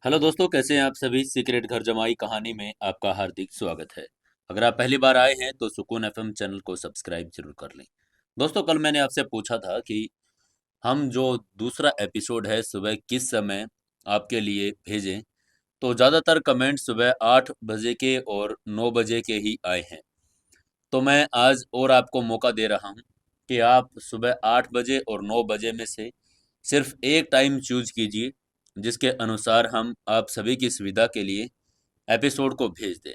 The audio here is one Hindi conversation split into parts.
हेलो दोस्तों, कैसे हैं आप सभी। सीक्रेट घर जमाई कहानी में आपका हार्दिक स्वागत है। अगर आप पहली बार आए हैं तो सुकून एफएम चैनल को सब्सक्राइब जरूर कर लें। दोस्तों, कल मैंने आपसे पूछा था कि हम जो दूसरा एपिसोड है सुबह किस समय आपके लिए भेजें। तो ज़्यादातर कमेंट सुबह 8 बजे के और 9 बजे के ही आए हैं। तो मैं आज और आपको मौका दे रहा हूं कि आप सुबह 8 बजे और 9 बजे में से सिर्फ एक टाइम चूज कीजिए, जिसके अनुसार हम आप सभी की सुविधा के लिए एपिसोड को भेज दें।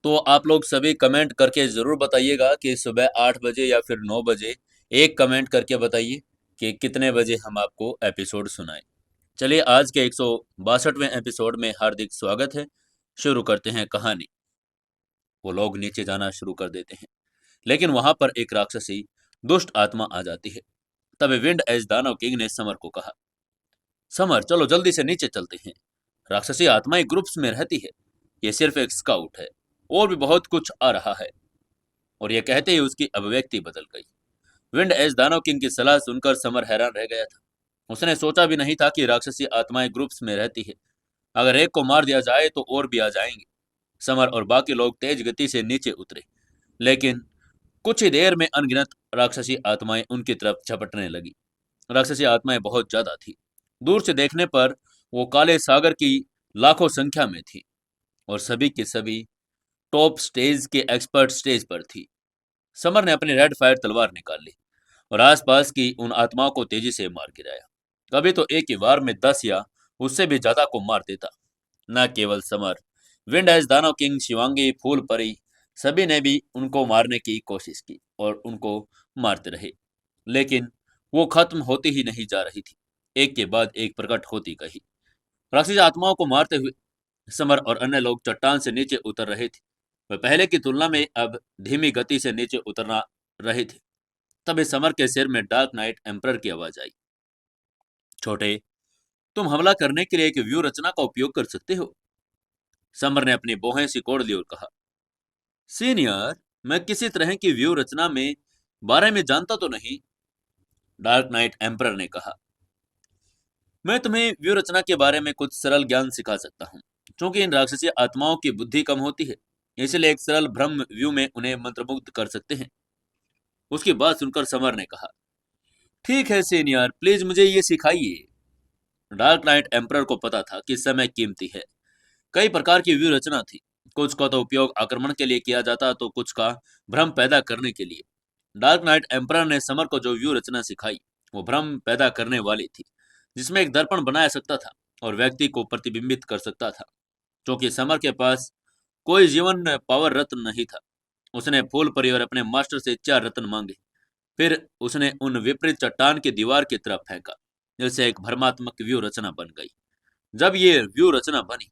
तो आप लोग सभी कमेंट करके ज़रूर बताइएगा कि सुबह 8 बजे या फिर 9 बजे। एक कमेंट करके बताइए कि कितने बजे हम आपको एपिसोड सुनाएं। चलिए, आज के 162वें एपिसोड में हार्दिक स्वागत है। शुरू करते हैं कहानी। वो लोग नीचे जाना शुरू कर देते हैं, लेकिन वहां पर एक राक्षसी दुष्ट आत्मा आ जाती है। तभी विंड एज दानव किंग ने समर को कहा, समर चलो जल्दी से नीचे चलते हैं। राक्षसी आत्माएं ग्रुप्स में रहती है, ये सिर्फ एक स्काउट है, और भी बहुत कुछ आ रहा है। और ये कहते ही उसकी अभिव्यक्ति बदल गई। विंड एज दानव किंग की सलाह सुनकर समर हैरान रह गया था। उसने सोचा भी नहीं था कि राक्षसी आत्माएं ग्रुप्स में रहती है। अगर एक को मार दिया जाए तो और भी आ जाएंगे। समर और बाकी लोग तेज गति से नीचे उतरे, लेकिन कुछ ही देर में अनगिनत राक्षसी आत्माएं उनकी तरफ झपटने लगी। राक्षसी आत्माएं बहुत ज्यादा थी। दूर से देखने पर वो काले सागर की लाखों संख्या में थी, और सभी के सभी टॉप स्टेज के एक्सपर्ट स्टेज पर थी। समर ने अपनी रेड फायर तलवार निकाल ली और आसपास की उन आत्माओं को तेजी से मार गिराया। कभी तो एक ही बार में 10 या उससे भी ज्यादा को मार देता। न केवल समर, विंड एज दानव किंग, शिवांगी, फूल परी, सभी ने भी उनको मारने की कोशिश की और उनको मारते रहे, लेकिन वो खत्म होती ही नहीं जा रही थी। एक के बाद एक प्रकट होती गई। राक्षसी आत्माओं को मारते हुए समर और अन्य लोग चट्टान से नीचे उतर रहे थे। वे पहले की तुलना में अब धीमी गति से नीचे उतरना रहे थे। तभी समर के सिर में डार्क नाइट एम्परर की आवाज आई, छोटे, तुम हमला करने के लिए एक व्यू रचना का उपयोग कर सकते हो। समर ने अपनी बोहें सिकोड़ ली और कहा, सीनियर, मैं किसी तरह की व्यू रचना में बारे में जानता तो नहीं। डार्क नाइट एम्परर ने कहा, मैं तुम्हें व्यू रचना के बारे में कुछ सरल ज्ञान सिखा सकता हूँ। क्योंकि इन राक्षसी आत्माओं की बुद्धि कम होती है, इसलिए एक सरल भ्रम व्यू में उन्हें मंत्रमुग्ध कर सकते हैं। उसकी बात सुनकर समर ने कहा, ठीक है सीनियर, प्लीज मुझे ये सिखाइए। डार्क नाइट एम्परर को पता था कि समय कीमती है। कई प्रकार की व्यू रचना थी। कुछ का तो उपयोग आक्रमण के लिए किया जाता, तो कुछ का भ्रम पैदा करने के लिए। डार्क नाइट एम्परर ने समर को जो व्यू रचना सिखाई, वो भ्रम पैदा करने वाली थी, जिसमें एक दर्पण बनाया सकता था और व्यक्ति को प्रतिबिंबित कर सकता था। क्योंकि समर के पास कोई जीवन पावर रत्न नहीं था, उसने फूल परी और अपने मास्टर से 4 रत्न मांगे। फिर उसने उन विपरीत चट्टान की दीवार की तरफ फेंका, जिससे एक भ्रमात्मक व्यू रचना बन गई। जब ये व्यू रचना बनी,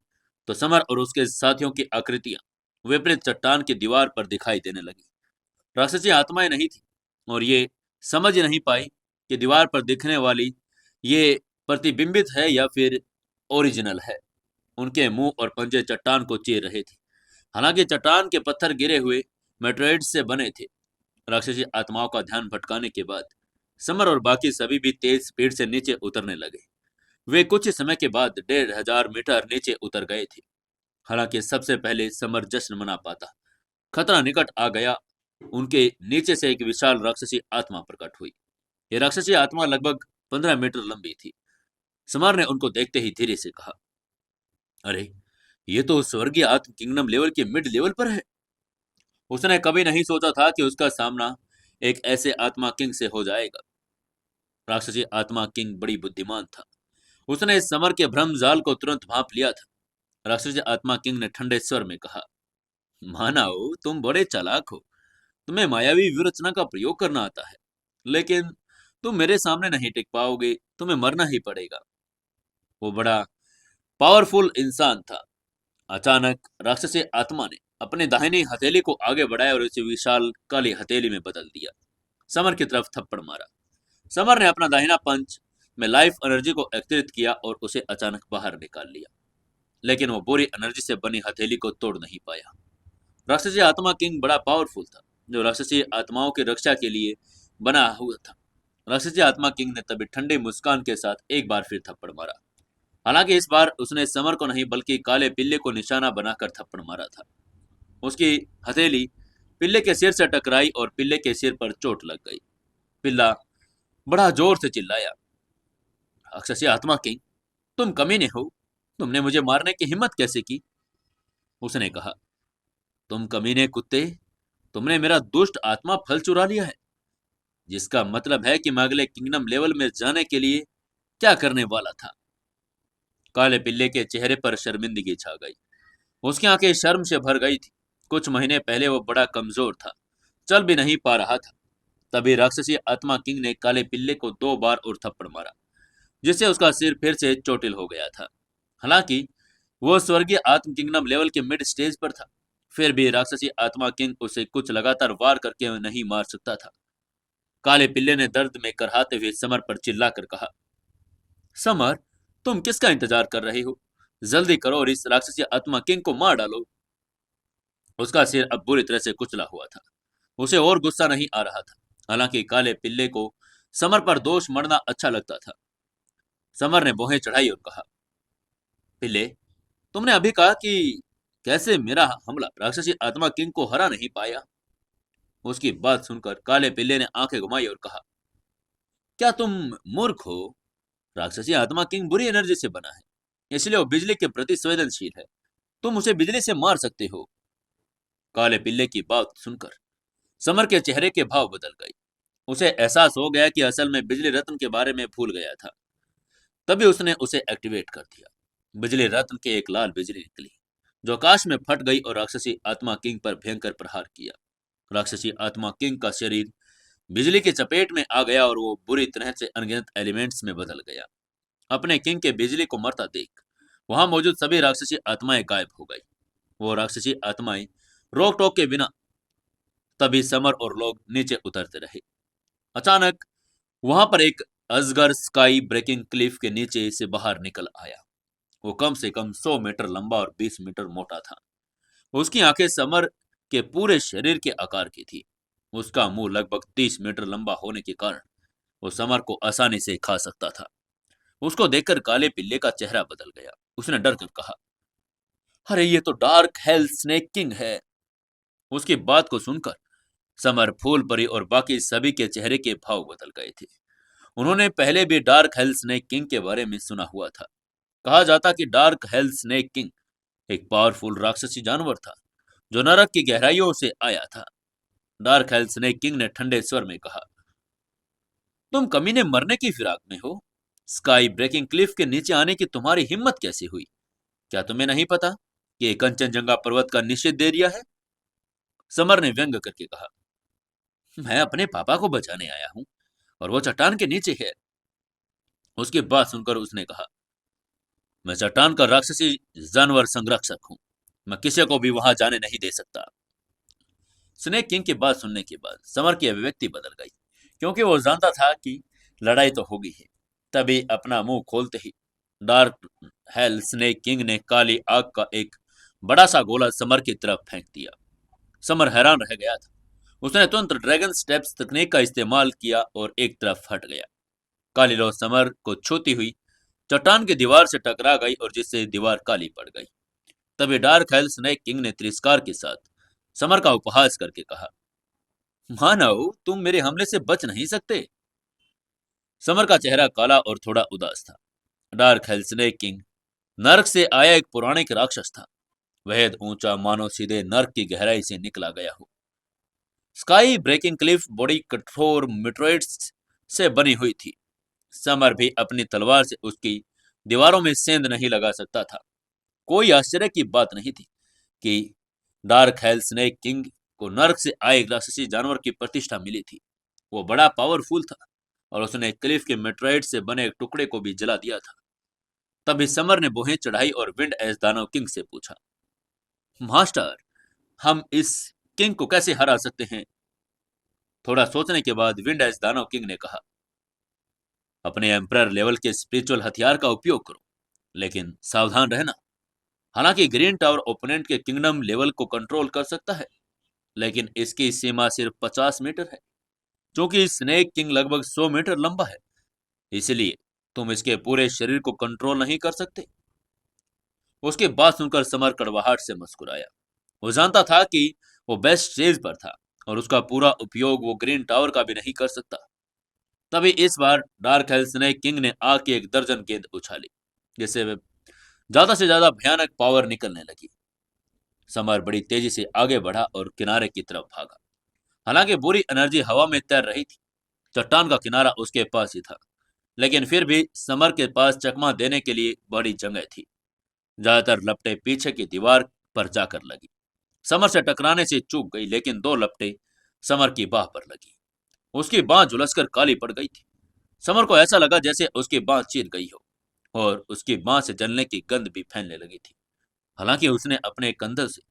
तो समर और उसके साथियों की आकृतियां विपरीत चट्टान की दीवार पर दिखाई देने लगी। राक्षसी आत्माएं नहीं थी, और ये समझ ही नहीं पाई कि दीवार पर दिखने वाली ये प्रतिबिंबित है या फिर ओरिजिनल है। उनके मुंह और पंजे चट्टान को चीर रहे थे। हालांकि चट्टान के पत्थर गिरे हुए मेटेराइट्स से बने थे। राक्षसी आत्माओं का ध्यान भटकाने के बाद समर और बाकी सभी भी तेज स्पीड से नीचे उतरने लगे। वे कुछ ही समय के बाद 1500 मीटर नीचे उतर गए थे। हालांकि सबसे पहले समर जश्न मना पाता। खतरा निकट आ गया। उनके नीचे से एक विशाल राक्षसी आत्मा प्रकट हुई। ये राक्षसी आत्मा लगभग 15 मीटर लंबी थी। समर ने उनको देखते ही धीरे से कहा, अरे, ये तो स्वर्गीय आत्म किंगडम लेवल के मिड लेवल पर है। उसने कभी नहीं सोचा था कि उसका सामना एक ऐसे आत्मा किंग से हो जाएगा। राक्षसी आत्मा किंग बड़ी बुद्धिमान था। उसने इस समर के भ्रम जाल को तुरंत भांप लिया था। राक्षसी आत्मा किंग ने ठंडे स्वर में कहा, मानव, तुम बड़े चालाक हो। तुम्हें मायावी व्यू रचना का प्रयोग करना आता है, लेकिन तुम मेरे सामने नहीं टिक पाओगे। तुम्हें मरना ही पड़ेगा। वो बड़ा पावरफुल इंसान था। अचानक राक्षसी आत्मा ने अपने दाहिनी हथेली को आगे बढ़ाया और उसे विशाल काली हथेली में बदल दिया। समर की तरफ थप्पड़ मारा। समर ने अपना दाहिना पंच में लाइफ एनर्जी को एकत्रित किया और उसे अचानक बाहर निकाल लिया, लेकिन वो बुरी एनर्जी से बनी हथेली को तोड़ नहीं पाया। राक्षसी आत्मा किंग बड़ा पावरफुल था, जो राक्षसी आत्माओं की रक्षा के लिए बना हुआ था। राक्षसी आत्मा किंग ने तभी ठंडी मुस्कान के साथ एक बार फिर थप्पड़ मारा। हालांकि इस बार उसने समर को नहीं बल्कि काले पिल्ले को निशाना बनाकर थप्पड़ मारा था। उसकी हथेली पिल्ले के सिर से टकराई और पिल्ले के सिर पर चोट लग गई। पिल्ला बड़ा जोर से चिल्लाया, राक्षसी आत्मा किंग, तुम कमीने हो, तुमने मुझे मारने की हिम्मत कैसे की? उसने कहा, तुम कमीने कुत्ते, तुमने मेरा दुष्ट आत्मा फल चुरा लिया है, जिसका मतलब है कि मैं अगले किंगडम लेवल में जाने के लिए क्या करने वाला था। काले पिल्ले के चेहरे पर शर्मिंदगी छा गई। उसकी आंखें शर्म से भर गई थी। कुछ महीने पहले वो बड़ा कमजोर था, चल भी नहीं पा रहा था। तभी राक्षसी आत्मा किंग ने काले पिल्ले को 2 बार और थप्पड़ मारा, जिससे उसका सिर फिर से चोटिल हो गया था। हालांकि वो स्वर्गीय आत्म किंगडम लेवल के मिड स्टेज पर था, फिर भी राक्षसी आत्मा किंग उसे कुछ लगातार वार करके नहीं मार सकता था। काले पिल्ले ने दर्द में करहाते हुए समर पर चिल्लाकर कहा, समर, तुम किसका इंतजार कर रहे हो? जल्दी करो और इस राक्षसी आत्मा किंग को मार डालो। उसका सिर अब बुरी तरह से कुचला हुआ था। उसे और गुस्सा नहीं आ रहा था। हालांकि काले पिल्ले को समर पर दोष मढ़ना अच्छा लगता था। समर ने भौहें चढ़ाई और कहा, पिल्ले, तुमने अभी कहा कि कैसे मेरा हमला राक्षसी आत्मा किंग को हरा नहीं पाया। उसकी बात सुनकर काले पिल्ले ने आंखें घुमाई और कहा, क्या तुम मूर्ख हो? राक्षसी आत्मा किंग बुरी एनर्जी से बना है, इसलिए वो बिजली के प्रति संवेदनशील है। तुम उसे बिजली से मार सकते हो। काले पिल्ले की बात सुनकर समर के चेहरे के भाव बदल गए। उसे एहसास हो गया कि असल में बिजली रत्न के बारे में भूल गया था। तभी उसने उसे एक्टिवेट कर दिया। बिजली रत्न के एक लाल बिजली निकली, जो आकाश में फट गई और राक्षसी आत्मा किंग पर भयंकर प्रहार किया। राक्षसी आत्मा किंग का शरीर बिजली की चपेट में आ गया और वो बुरी तरह से अनगिनत एलिमेंट्स में बदल गया। अपने किंग के बिजली को मरता देख वहां मौजूद सभी राक्षसी आत्माएं गायब हो गई। वो राक्षसी आत्माएं रोक टोक के बिना तभी समर और लोग नीचे उतरते रहे। अचानक वहां पर एक अजगर स्काई ब्रेकिंग क्लिफ के नीचे से बाहर निकल आया। वो कम से कम 100 मीटर लंबा और 20 मीटर मोटा था। उसकी आंखें समर के पूरे शरीर के आकार की थी। उसका मुंह लगभग 30 मीटर लंबा होने के कारण वो समर को आसानी से खा सकता था। उसको देखकर काले पिल्ले का चेहरा बदल गया। उसने डर कर कहा, अरे ये तो डार्क हेल स्नेक किंग है। उसकी बात को सुनकर समर, फूल परी और बाकी सभी के चेहरे के भाव बदल गए थे। उन्होंने पहले भी डार्क हेल स्नेक किंग के बारे में सुना हुआ था। कहा जाता कि डार्क हेल स्नेक किंग एक पावरफुल राक्षसी जानवर था, जो नरक की गहराइयों से आया था। डार्क हेल स्नेक किंग ने ठंडे स्वर में कहा, तुम कमीने मरने की फिराक में हो। स्काई ब्रेकिंग क्लिफ के नीचे आने की तुम्हारी हिम्मत कैसे हुई? क्या तुम्हें नहीं पता कि ये कंचनजंगा पर्वत का निषिद्ध एरिया है? समर ने व्यंग करके कहा, मैं अपने पापा को बचाने आया हूं और वो चट्टान के नीचे है। उसकी बात सुनकर उसने कहा, मैं चट्टान का राक्षसी जानवर संरक्षक हूं। मैं किसी को भी वहां जाने नहीं दे सकता। स्नेक किंग की बात सुनने के बाद समर की अभिव्यक्ति बदल गई, क्योंकि वो जानता था कि लड़ाई तो होगी ही। तभी अपना मुंह खोलते ही डार्क हेल स्नेक किंग ने काली आग का एक बड़ा सा गोला समर की तरफ फेंक दिया। समर हैरान रह गया था। उसने तुरंत ड्रैगन स्टेप्स तकनीक का इस्तेमाल किया और एक तरफ हट गया। काली लौ समर को छूती हुई चट्टान की दीवार से टकरा गई और जिससे दीवार काली पड़ गई। तभी डार्क हेल स्नेक किंग ने तिरस्कार के साथ समर का उपहास करके कहा, मानव, तुम मेरे हमले से बच नहीं सकते। समर का चेहरा काला और थोड़ा उदास था। डार्क हेल स्नेक किंग नर्क से आया एक पौराणिक राक्षस था। वह ऊंचा मानो सीधे नर्क की गहराई से निकला गया हो। स्काई ब्रेकिंग क्लिफ बड़ी कठोर मिट्रोइड्स से बनी हुई थी। समर भी अपनी तलवार से उसकी दीवारों में सेंध नहीं लगा सकता था। कोई आश्चर्य की बात नहीं थी कि डार्क हेल स्नेक किंग को नर्क से आए एक राक्षसी जानवर की प्रतिष्ठा मिली थी। वो बड़ा पावरफुल था और उसने क्लिफ के मेट्रोइड से बने एक टुकड़े को भी जला दिया था। तभी समर ने बोहें चढ़ाई और विंड एज दानव किंग से पूछा, मास्टर, हम इस किंग को कैसे हरा सकते हैं? थोड़ा सोचने के बाद विंड एज दानव किंग ने कहा, अपने एम्परर लेवल के स्पिरिचुअल हथियार का उपयोग करो, लेकिन सावधान रहना। हालांकि ग्रीन टावर ओपोनेंट के किंगडम लेवल को कंट्रोल कर सकता है, लेकिन इसकी सीमा सिर्फ 50 मीटर है। क्योंकि स्नेक किंग लगभग 100 मीटर लंबा है, इसलिए तुम इसके पूरे शरीर को कंट्रोल नहीं कर सकते? उसकी बात सुनकर समर कड़वाहट से मुस्कुराया। वो जानता था कि वो बेस्ट स्टेज पर था और उसका पूरा उपयोग वो ग्रीन टावर का भी नहीं कर सकता। तभी इस बार डार्क हेल्स ने किंग ने आग की एक दर्जन गेंद उछाली, जिससे वे ज्यादा से ज्यादा भयानक पावर निकलने लगी। समर बड़ी तेजी से आगे बढ़ा और किनारे की तरफ भागा। हालांकि बुरी एनर्जी हवा में तैर रही थी, चट्टान का किनारा उसके पास ही था, लेकिन फिर भी समर के पास चकमा देने के लिए बड़ी जगह थी। ज्यादातर लपटें पीछे की दीवार पर जाकर लगी। समर से टकराने से चूक गई, लेकिन दो लपटें समर की बाह पर लगी। उसकी बाह झुलसकर काली पड़ गई थी। समर को ऐसा लगा जैसे उसकी बाह चीर गई हो और उसकी बाह से जलने की गंध भी फैलने लगी थी। हालांकि उसने अपने कंधे से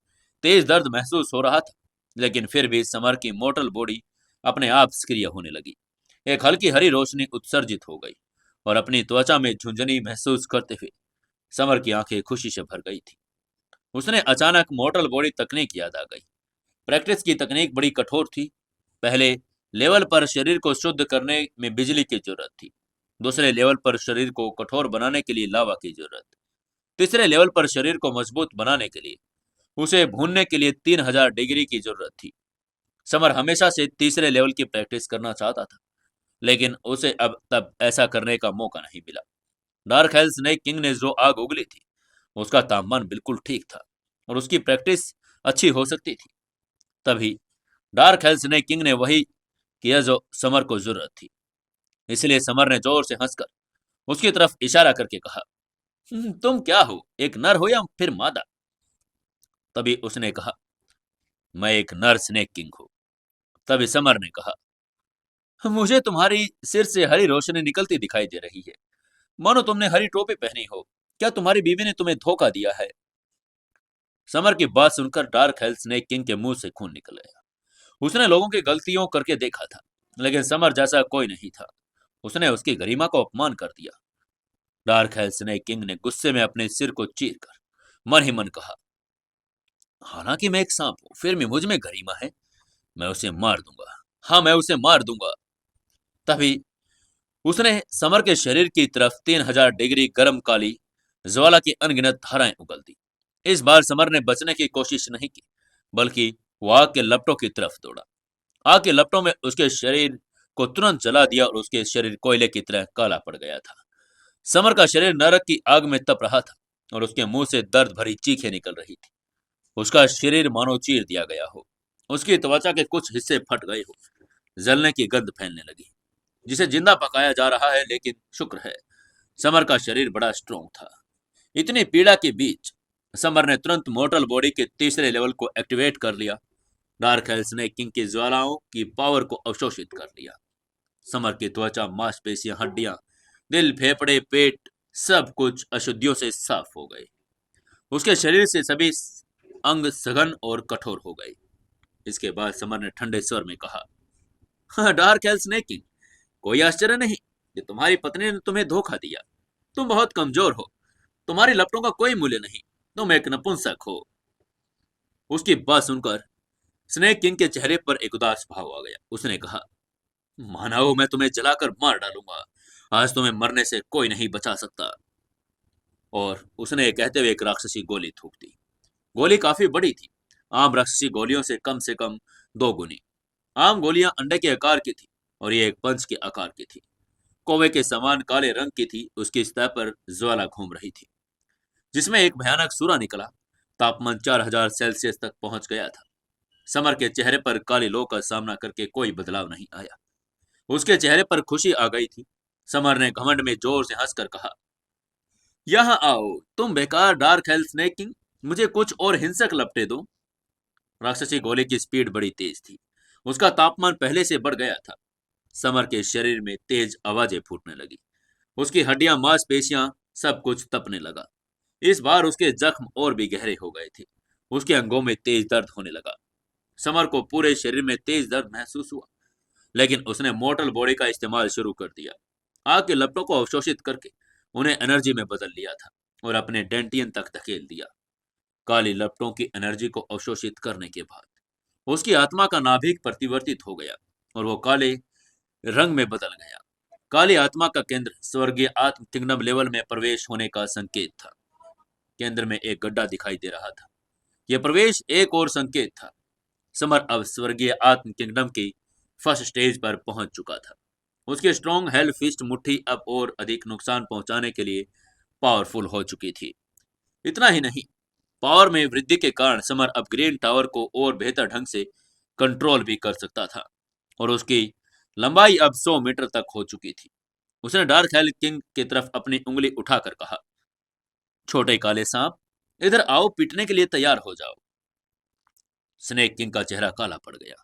तेज दर्द महसूस हो रहा था, लेकिन फिर भी समर की मोटल बॉडी अपने आप सक्रिय होने लगी। एक हल्की हरी रोशनी उत्सर्जित हो गई और अपनी त्वचा में झुंझुनी महसूस करते हुए समर की आंखें खुशी से भर गई थी। उसने अचानक मोटल बॉडी तकनीक याद आ गई। प्रैक्टिस की तकनीक बड़ी कठोर थी। पहले लेवल पर शरीर को शुद्ध करने में बिजली की जरूरत थी। दूसरे लेवल पर शरीर को कठोर बनाने के लिए लावा की जरूरत। तीसरे लेवल पर शरीर को मजबूत बनाने के लिए उसे भूनने के लिए 3000 डिग्री की जरूरत थी। समर हमेशा से तीसरे लेवल की प्रैक्टिस करना चाहता था, लेकिन उसे अब तब ऐसा करने का मौका नहीं मिला। डार्क हेल्स ने किंग ने जो आग उगली थी, उसका तापमान बिल्कुल ठीक था और उसकी प्रैक्टिस अच्छी हो सकती थी। तभी डार्क हेल्स ने किंग ने वही किया जो समर को जरूरत थी। इसलिए समर ने जोर से हंसकर उसकी तरफ इशारा करके कहा, तुम क्या हो, एक नर हो या फिर मादा?" तभी उसने कहा, "मैं एक नर स्नेक किंग हूं।" तभी समर ने कहा, "मुझे तुम्हारी सिर से हरी रोशनी निकलती दिखाई दे रही है, मानो तुमने हरी टोपी पहनी हो। क्या तुम्हारी बीवी ने तुम्हें धोखा दिया है?" समर की बात सुनकर डार्क हेल्स स्नेक किंग के मुंह से खून निकल आया। उसने लोगों की गलतियों करके देखा था, लेकिन समर जैसा कोई नहीं था। उसने उसकी गरिमा को अपमान कर दिया। डार्क हेल्स स्नेक किंग ने गुस्से में अपने सिर को चीर कर मन ही मन कहा, हालांकि मैं एक सांप हूं, फिर भी मुझ में गरिमा है। मैं उसे मार दूंगा। हाँ, मैं उसे मार दूंगा। तभी उसने समर के शरीर की तरफ 3000 डिग्री गर्म काली ज्वाला की अनगिनत धाराएं उगल दी। इस बार समर ने बचने की कोशिश नहीं की, बल्कि वो आग के लपटों की तरफ दौड़ा। आग के लपटों में उसके शरीर को तुरंत जला दिया और उसके शरीर कोयले की तरह काला पड़ गया था। समर का शरीर नरक की आग में तप रहा था और उसके मुंह से दर्द भरी चीखें निकल रही थी। उसका शरीर मानो चीर दिया गया हो। उसकी त्वचा के कुछ हिस्से फट गए हो। जलने की गंध फैलने लगी, जिसे जिंदा पकाया जा रहा है, लेकिन शुक्र है समर का शरीर बड़ा स्ट्रोंग था। इतनी पीड़ा के बीच समर ने तुरंत मोर्टल बॉडी के तीसरे लेवल को एक्टिवेट कर लिया। डार्क हेल्स ने किंग की ज्वालाओं की पावर को अवशोषित कर लिया। समर की त्वचा, मांसपेशियां, हड्डियां, दिल, फेफड़े, पेट, सब कुछ अशुद्धियों से साफ हो गए। उसके शरीर से सभी अंग सघन और कठोर हो गए। इसके बाद समर ने ठंडे स्वर में कहा, हाँ, डार्क हेल्स ने किंग, कोई आश्चर्य नहीं कि तुम्हारी पत्नी ने तुम्हें धोखा दिया। तुम बहुत कमजोर हो। तुम्हारी लपटों का कोई मूल्य नहीं। तुम एक नपुंसक हो। उसकी बात सुनकर स्नेक किंग के चेहरे पर एक उदास भाव आ गया। उसने कहा, मानव, मैं तुम्हें जलाकर मार डालूंगा। आज तुम्हें मरने से कोई नहीं बचा सकता। और उसने कहते हुए एक राक्षसी गोली थूक दी। गोली काफी बड़ी थी, आम राक्षसी गोलियों से कम 2 गुनी। आम गोलियां अंडे के आकार की थी और ये एक पंच के आकार की थी। कोवे के समान काले रंग की थी। उसकी सतह पर ज्वाला घूम रही थी, जिसमें एक भयानक सूरा निकला। तापमान 4000 सेल्सियस तक पहुंच गया था। समर के चेहरे पर काली लो का सामना करके कोई बदलाव नहीं आया। उसके चेहरे पर खुशी आ गई थी। समर ने घमंड में जोर से हंसकर कहा, यहाँ आओ तुम बेकार डार्क हेल्थ स्नेकिंग, मुझे कुछ और हिंसक लपटे दो। राक्षसी गोले की स्पीड बड़ी तेज थी। उसका तापमान पहले से बढ़ गया था। समर के शरीर में तेज आवाजें फूटने लगी। उसकी हड्डियां, मांसपेशियां, सब कुछ तपने लगा। इस बार उसके जख्म और भी गहरे हो गए थे। उसके अंगों में तेज दर्द होने लगा। समर को पूरे शरीर में तेज दर्द महसूस हुआ, लेकिन उसने मोर्टल बॉडी का इस्तेमाल शुरू कर दिया। आग के लपटों को अवशोषित करके उन्हें एनर्जी में बदल लिया था और अपने डेंटियन तक धकेल दिया। काली लपटों की एनर्जी को अवशोषित करने के बाद उसकी आत्मा का नाभिक परिवर्तित हो गया और वो काले रंग में बदल गया। काली आत्मा का केंद्र स्वर्गीय आत्म किंगडम लेवल में प्रवेश होने का संकेत था। केंद्र में एक गड्ढा दिखाई दे रहा था। यह प्रवेश एक और संकेत था। समर अब स्वर्गीय आत्म किंगडम की फर्स्ट स्टेज पर पहुंच चुका था। उसकी स्ट्रॉन्ग हेल फिस्ट मुट्ठी अब और अधिक नुकसान पहुंचाने के लिए पावरफुल हो चुकी थी। इतना ही नहीं, पावर में वृद्धि के कारण समर अब ग्रीन टावर को और बेहतर ढंग से कंट्रोल भी कर सकता था और उसकी लंबाई अब 100 मीटर तक हो चुकी थी। उसने डार्क हेल किंग की तरफ अपनी उंगली उठाकर कहा, छोटे काले सांप, इधर आओ, पीटने के लिए तैयार हो जाओ। स्नेक किंग का चेहरा काला पड़ गया।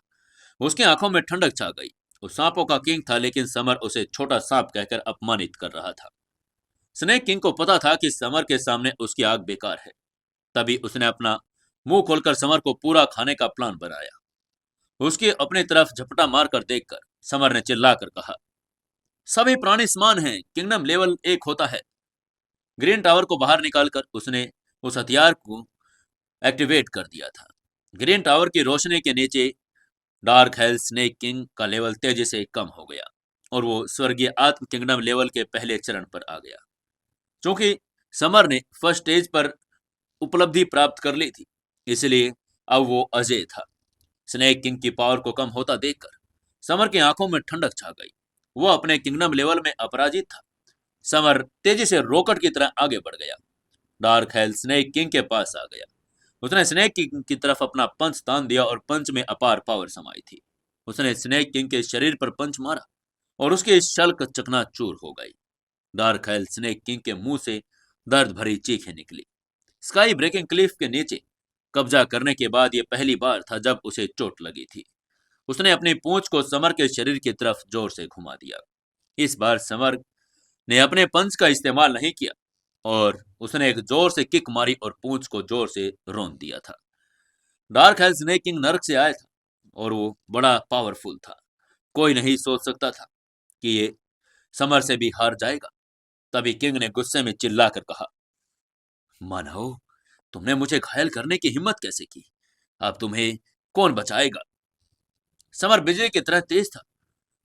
उसकी आंखों में ठंडक छा गई। उस सांपों का किंग था, लेकिन समर उसे छोटा सांप कहकर अपमानित कर रहा था। स्नेक किंग को पता था कि समर के सामने उसकी आग बेकार है। तभी उसने अपना मुंह खोलकर समर को पूरा खाने का प्लान बनाया। उसकी अपनी तरफ झपटा मारकर देखकर समर ने चिल्लाकर कहा, सभी प्राणी समान हैं, किंगडम लेवल 1 होता है। ग्रीन टावर को बाहर निकालकर उसने उस हथियार को एक्टिवेट कर दिया था। ग्रीन टावर की रोशनी के नीचे डार्क हेल स्नेक किंग का लेवल तेजी से कम हो गया और वो स्वर्गीय आत्म किंगडम लेवल के पहले चरण पर आ गया। क्योंकि समर ने फर्स्ट स्टेज पर उपलब्धि प्राप्त कर ली थी, इसलिए अब वो अजय था। स्नेक किंग की पावर को कम होता देखकर समर की आंखों में ठंडक छा गई। वो अपने किंगडम लेवल में अपराजित था। समर तेजी से रॉकेट की तरह आगे बढ़ गया। डार्क हेल स्नेक किंग के पास आ गया। उसने स्नेक किंग की तरफ अपना पंच तान दिया और पंच में अपार पावर समाई थी। उसने स्नेक किंग के शरीर पर पंच मारा और उसकी शल्क चकनाचूर हो गई। डार्क हेल स्नेक किंग के मुंह से दर्द भरी चीखें निकली। स्काई ब्रेकिंग क्लिफ के नीचे कब्जा करने के बाद यह पहली बार था जब उसे चोट लगी थी। उसने अपनी पूंछ को समर के शरीर की तरफ जोर से घुमा दिया। इस बार समर ने अपने पंच का इस्तेमाल नहीं किया और उसने एक जोर से किक मारी और पूंछ को जोर से रौंद दिया था। डार्क हेल स्नेक किंग नर्क से आया था और वो बड़ा पावरफुल था। कोई नहीं सोच सकता था कि ये समर से भी हार जाएगा। तभी किंग ने गुस्से में चिल्लाकर कहा, मानव, तुमने मुझे घायल करने की हिम्मत कैसे की? अब तुम्हें कौन बचाएगा? समर बिजली की तरह तेज था।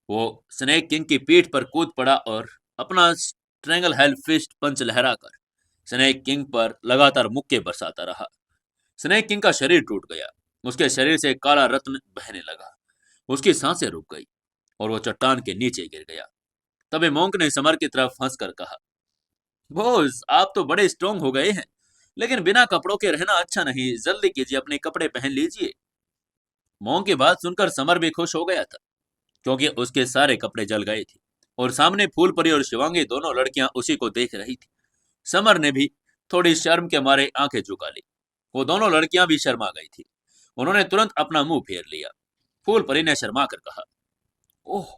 वो स्नेक किंग की पीठ पर कूद पड़ा और अपना स्ट्रेंगल हेल फिस्ट पंच लहराकर स्नेक किंग पर लगातार मुक्के बरसाता रहा। स्नेक किंग का शरीर टूट गया। उसके शरीर से काला रत्न बहने लगा। उसकी सांसें रुक गई और वो चट्टान के नीचे गिर गया। तभी मोंक ने समर की तरफ हंसकर कहा, बॉस, आप तो बड़े स्ट्रांग हो गए हैं, लेकिन बिना कपड़ों के रहना अच्छा नहीं। जल्दी कीजिए, अपने कपड़े पहन लीजिए। मोंक की बात सुनकर समर भी खुश हो गया था, क्योंकि उसके सारे कपड़े जल गए थे और सामने फूलपरी और शिवांगी दोनों लड़कियां उसी को देख रही थी। समर ने भी थोड़ी शर्म के मारे आंखें झुका ली। वो दोनों लड़कियां भी शर्मा गई थी। उन्होंने तुरंत अपना मुंह फेर लिया। फूलपरी ने शर्मा कर कहा, ओह,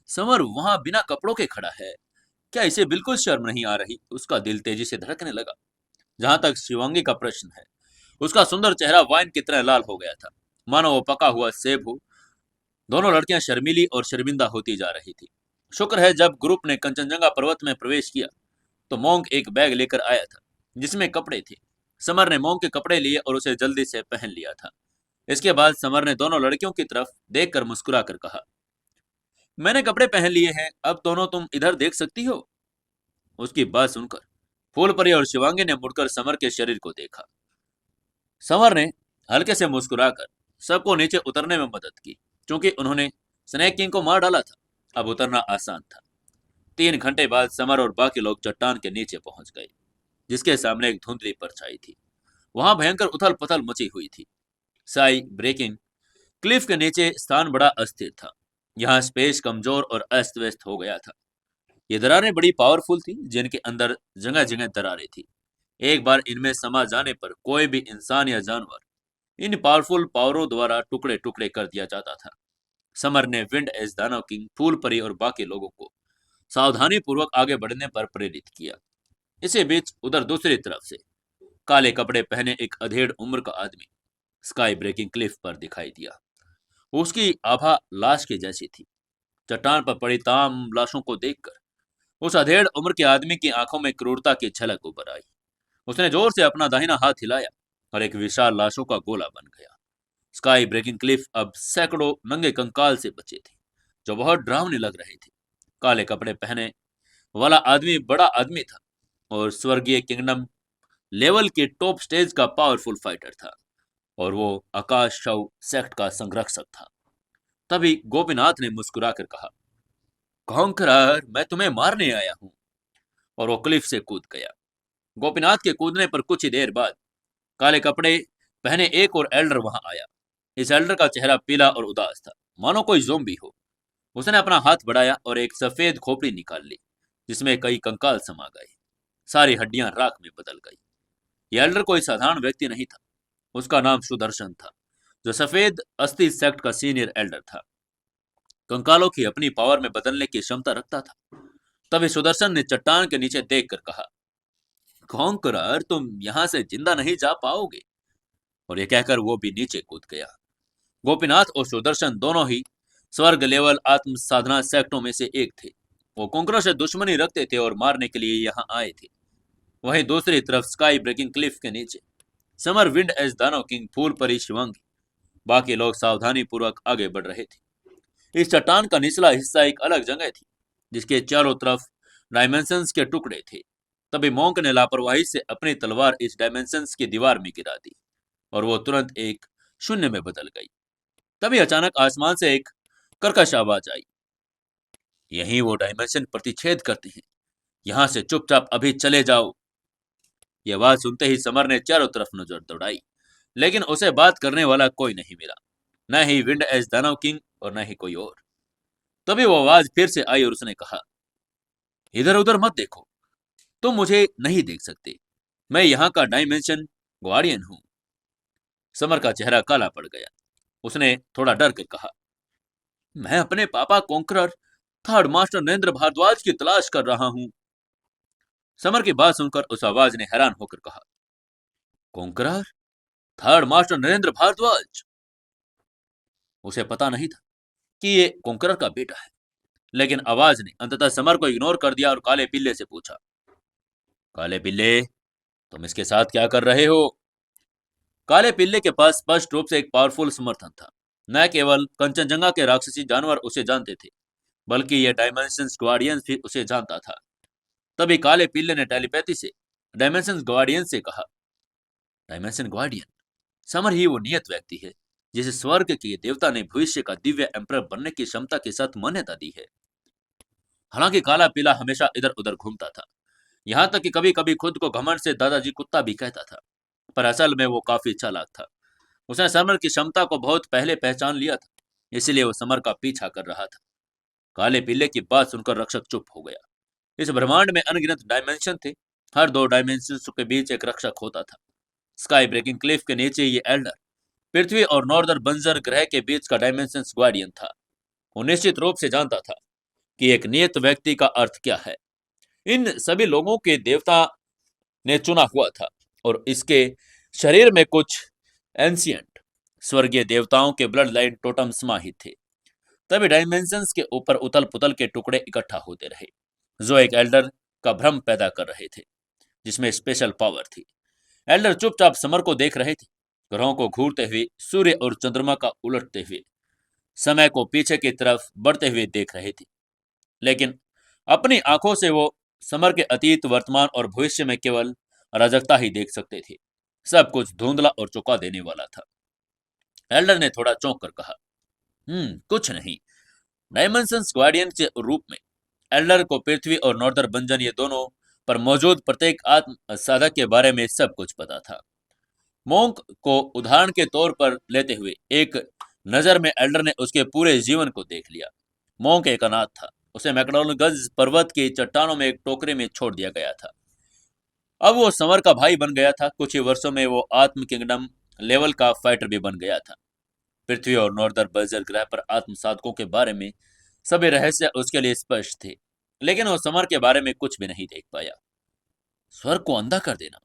समर वहां बिना कपड़ों के खड़ा है। क्या इसे बिल्कुल शर्म नहीं आ रही? उसका दिल तेजी से धड़कने लगा। जहां तक शिवांगी का प्रश्न है, उसका सुंदर चेहरा वाइन की तरह लाल हो गया था, मानो वो पका हुआ सेब हो। दोनों लड़कियां शर्मीली और शर्मिंदा होती जा रही थी। शुक्र है जब ग्रुप ने कंचनजंगा पर्वत में प्रवेश किया तो मोंक एक बैग लेकर आया था जिसमें कपड़े थे। समर ने मोंक के कपड़े लिए और उसे जल्दी से पहन लिया था। इसके बाद समर ने दोनों लड़कियों की तरफ देखकर मुस्कुरा कर कहा, मैंने कपड़े पहन लिए हैं, अब दोनों तुम इधर देख सकती हो। उसकी बात सुनकर फूलपरी और शिवांगी ने मुड़कर समर के शरीर को देखा। समर ने हल्के से मुस्कुराकर सबको नीचे उतरने में मदद की, क्योंकि उन्होंने स्नेक किंग को मार डाला था। अब उतरना आसान था। 3 घंटे बाद समर और बाकी लोग चट्टान के नीचे पहुंच गए, जिसके सामने एक धुंधली परछाई थी। वहां भयंकर उथल पुथल मची हुई थी। साई ब्रेकिंग क्लिफ के नीचे स्थान बड़ा अस्थिर था। यहाँ स्पेस कमजोर और अस्त व्यस्त हो गया था। ये दरारें बड़ी पावरफुल थी, जिनके अंदर जगह जगह दरारें थी। एक बार इनमें समा जाने पर कोई भी इंसान या जानवर इन पावरफुल पावरों द्वारा टुकड़े टुकड़े कर दिया जाता था। समर ने विंड एज दानव किंग, फूल परी और बाकी लोगों को सावधानी पूर्वक आगे बढ़ने पर प्रेरित किया। इसी बीच उधर दूसरी तरफ से काले कपड़े पहने एक अधेड़ उम्र का आदमी स्काई ब्रेकिंग क्लिफ पर दिखाई दिया। उसकी आभा लाश की जैसी थी। चट्टान पर पड़ी तमाम लाशों को देखकर उस अधेड़ उम्र के आदमी की आंखों में क्रूरता की झलक उभर आई। उसने जोर से अपना दाहिना हाथ हिलाया और एक विशाल लाशों का गोला बन गया। स्काई ब्रेकिंग क्लिफ अब सैकड़ों नंगे कंकाल से बचे थे, जो बहुत डरावने लग रहे थे। काले कपड़े पहने वाला आदमी बड़ा आदमी था और स्वर्गीय किंगडम लेवल के टॉप स्टेज का पावरफुल फाइटर था, और वो आकाश शव सेक्ट का संरक्षक था। तभी गोपीनाथ ने मुस्कुराकर कहा, कॉन्करर, मैं तुम्हें मारने आया हूं। और वो क्लिफ से कूद गया। गोपीनाथ के कूदने पर कुछ ही देर बाद काले कपड़े पहने एक और एल्डर वहां आया। इस एल्डर का चेहरा पीला और उदास था, मानो कोई ज़ोंबी हो। उसने अपना हाथ बढ़ाया और एक सफेद खोपड़ी निकाल ली, जिसमें कई कंकाल समा गए। सारी हड्डियां राख में बदल गई। यह एल्डर कोई साधारण व्यक्ति नहीं था। उसका नाम सुदर्शन था, जो सफेद अस्थि सेक्ट का सीनियर एल्डर था। कंकालों की अपनी पावर में बदलने की क्षमता रखता था। तभी सुदर्शन ने चट्टान के नीचे देखकर कहा, कॉन्करर, तुम यहां से जिंदा नहीं जा पाओगे। और यह कहकर वो भी नीचे कूद गया। गोपीनाथ और सुदर्शन दोनों ही स्वर्ग लेवल आत्म साधना सेक्टों में से एक थे। वो कॉन्करर से दुश्मनी रखते थे और मारने के लिए यहाँ आए थे। वहीं दूसरी तरफ स्काई ब्रेकिंग क्लिफ के नीचे समर विंड एज दानव किंग, फूल परी शिवांगी, बाकी लोग सावधानी पूर्वक आगे बढ़ रहे थे। इस चट्टान का निचला हिस्सा एक अलग जगह थी, जिसके चारों तरफ डायमेंशंस के टुकड़े थे। तभी मॉन्क ने लापरवाही से अपनी तलवार इस डायमेंशंस की दीवार में गिरा दी और वो तुरंत एक शून्य में बदल गई। तभी अचानक आसमान से एक कर्कश आवाज आई, यहीं वो डायमेंशन प्रतिच्छेद करते हैं, यहां से चुपचाप अभी चले जाओ। यह आवाज सुनते ही समर ने चारों तरफ नजर दौड़ाई, लेकिन उसे बात करने वाला कोई नहीं मिला, न ही विंड एज दानव किंग और न ही कोई और। तभी वो आवाज फिर से आई और उसने कहा, इधर उधर मत देखो, तुम मुझे नहीं देख सकते, मैं यहाँ का डायमेंशन गार्डियन हूं। समर का चेहरा काला पड़ गया। उसने थोड़ा डर कर कहा, मैं अपने पापा conqueror third master Narendra Bhardwaj की तलाश कर रहा हूं। समर की बात सुनकर उस आवाज ने हैरान होकर कहा, conqueror, third master Narendra Bhardwaj? उसे पता नहीं था कि ये कॉन्करर का बेटा है, लेकिन आवाज ने अंततः समर को इग्नोर कर दिया और काले पिल्ले से पूछा, काले पिल्ले, तुम इसके साथ क्या कर रहे हो? काले पिल्ले के पास स्पष्ट रूप से एक पावरफुल समर्थन था। न केवल कंचनजंगा के राक्षसी जानवर उसे जानते थे, बल्कि यह डायमेंशंस गार्डियंस भी उसे जानता था। तभी काले पिल्ले ने टेलीपैथी से डायमेंशंस गार्डियन से कहा, डायमेंशन गार्डियन, समर ही वो नियत व्यक्ति है जिसे स्वर्ग के देवता ने भविष्य का दिव्य एम्परर बनने की क्षमता के साथ मान्यता दी है। हालांकि काला पीला हमेशा इधर उधर घूमता था, यहाँ तक कि कभी कभी खुद को घमंड से दादाजी कुत्ता भी कहता था, पर असल में वो काफी चालाक था। उसने समर की क्षमता को बहुत पहले पहचान लिया था, इसलिए वो समर का पीछा कर रहा था। काले पीले की बात सुनकर रक्षक चुप हो गया। इस ब्रह्मांड में अनगिनत डायमेंशन थे। हर दो डायमेंशन के बीच एक रक्षक होता था। स्काई ब्रेकिंग क्लिफ के नीचे ये एल्डर पृथ्वी और नॉर्दर बंजर ग्रह के बीच का डायमेंशन गार्डियन था। वो निश्चित रूप से जानता था कि एक नियत व्यक्ति का अर्थ क्या है। इन सभी लोगों के देवता ने चुना हुआ था और इसके शरीर में कुछ एंशियंट स्वर्गीय देवताओं के ब्लड लाइन टोटम समाहित थे। तभी डायमेंशंस के ऊपर उतल पुतल के टुकड़े इकट्ठा होते रहे, जो एक एल्डर का भ्रम पैदा कर रहे थे, जिसमें स्पेशल पावर थी। एल्डर चुपचाप समर को देख रहे थे, ग्रहों को घूरते हुए, सूर्य और चंद्रमा का उलटते हुए, समय को पीछे की तरफ बढ़ते हुए देख रहे थे। लेकिन अपनी आंखों से वो समर के अतीत, वर्तमान और भविष्य में केवल अराजकता ही देख सकते थे। सब कुछ धुंधला और चौंका देने वाला था। एल्डर ने थोड़ा चौंक कर कहा, कुछ नहीं। डायमेंशंस गार्डियन के रूप में एल्डर को पृथ्वी और नॉर्दर बंजन ये दोनों पर मौजूद प्रत्येक आत्म साधक के बारे में सब कुछ पता था। मोंक को उदाहरण के तौर पर लेते हुए एक नजर में एल्डर ने उसके पूरे जीवन को देख लिया। मोंक एक अनाथ था। उसे मैकडोनगंज पर्वत की चट्टानों में एक टोकरे में छोड़ दिया गया था। अब वो समर का भाई बन गया था। कुछ ही वर्षों में वो आत्म किंगडम लेवल का फाइटर भी बन गया था। पृथ्वी और नॉर्दर बर्जर ग्रह पर आत्म साधकों के बारे में सभी रहस्य उसके लिए स्पष्ट थे, लेकिन वो समर के बारे में कुछ भी नहीं देख पाया। स्वर्ग को अंधा कर देना।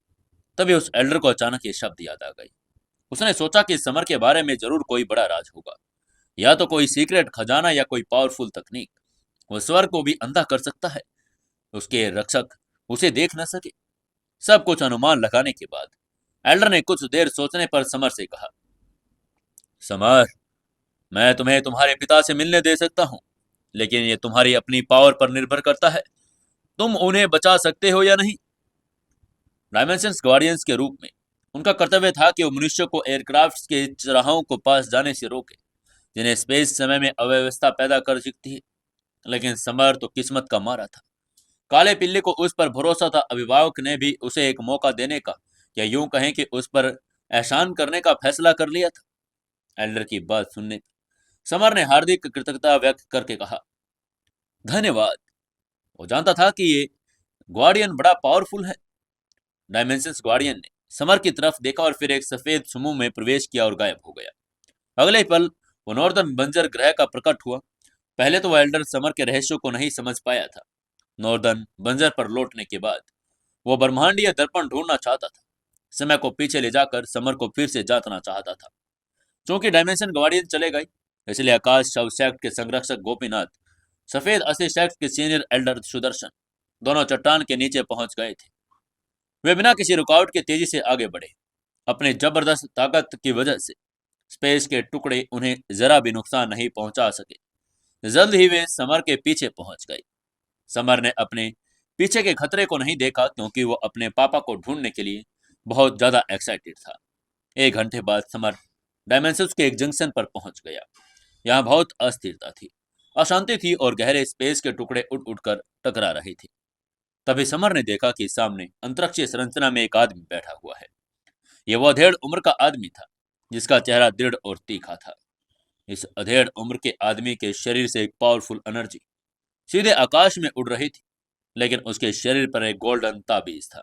तभी उस एल्डर को अचानक ये शब्द याद आ गई। उसने सोचा कि समर के बारे में जरूर कोई बड़ा राज होगा, या तो कोई सीक्रेट खजाना या कोई पावरफुल तकनीक। वो स्वर्ग को भी अंधा कर सकता है, उसके रक्षक उसे देख न सके। सब कुछ अनुमान लगाने के बाद एल्डर ने कुछ देर सोचने पर समर से कहा, समर, मैं तुम्हें तुम्हारे पिता से मिलने दे सकता हूं। लेकिन ये तुम्हारी अपनी पावर पर निर्भर करता है, तुम उन्हें बचा सकते हो या नहीं। डायमेंशंस गार्डियंस के रूप में उनका कर्तव्य था कि वो मनुष्य को एयरक्राफ्ट के चराहों को पास जाने से रोके, जिन्हें स्पेस समय में अव्यवस्था पैदा कर सकती है। लेकिन समर तो किस्मत का मारा था। काले पिल्ले को उस पर भरोसा था, अभिभावक ने भी उसे एक मौका देने का, या यूं कहें कि उस पर एहसान करने का फैसला कर लिया था। एल्डर की बात सुनने पर समर ने हार्दिक कृतज्ञता व्यक्त करके कहा, धन्यवाद। वो जानता था कि ये गार्डियन बड़ा पावरफुल है। डायमेंशंस गार्डियन ने समर की तरफ देखा और फिर एक सफेद समूह में प्रवेश किया और गायब हो गया। अगले ही पल वो नॉर्दर्न बंजर ग्रह का प्रकट हुआ। पहले तो वह एल्डर समर के रहस्यों को नहीं समझ पाया था। नॉर्दर्न बंजर पर लौटने के बाद वो ब्रह्मांडीय दर्पण ढूंढना चाहता था। समय को पीछे ले जाकर समर को फिर से जांचना चाहता था। क्योंकि डायमेंशन गार्डियन चले गए, इसलिए आकाश शव सेक्ट के संरक्षक गोपीनाथ, सफेद असली सेक्ट के सीनियर एल्डर सुदर्शन दोनों चट्टान के नीचे पहुंच गए थे। वे बिना किसी रुकावट के तेजी से आगे बढ़े। अपनी जबरदस्त ताकत की वजह से स्पेस के टुकड़े उन्हें जरा भी नुकसान नहीं पहुंचा सके। जल्द ही वे समर के पीछे पहुंच गए। समर ने अपने पीछे के खतरे को नहीं देखा, क्योंकि वो अपने पापा को ढूंढने के लिए बहुत ज्यादा एक्साइटेड था। 1 घंटे बाद समर डायमेंशंस के एक जंक्शन पर पहुंच गया। यहाँ बहुत अस्थिरता थी, अशांति थी और गहरे स्पेस के टुकड़े उठ उठकर टकरा रहे थे। तभी समर ने देखा कि सामने अंतरिक्षीय संरचना में एक आदमी बैठा हुआ है। यह वो अधेड़ उम्र का आदमी था, जिसका चेहरा दृढ़ और तीखा था। इस अधेड़ उम्र के आदमी के शरीर से एक पावरफुल एनर्जी सीधे आकाश में उड़ रही थी, लेकिन उसके शरीर पर एक गोल्डन ताबीज था।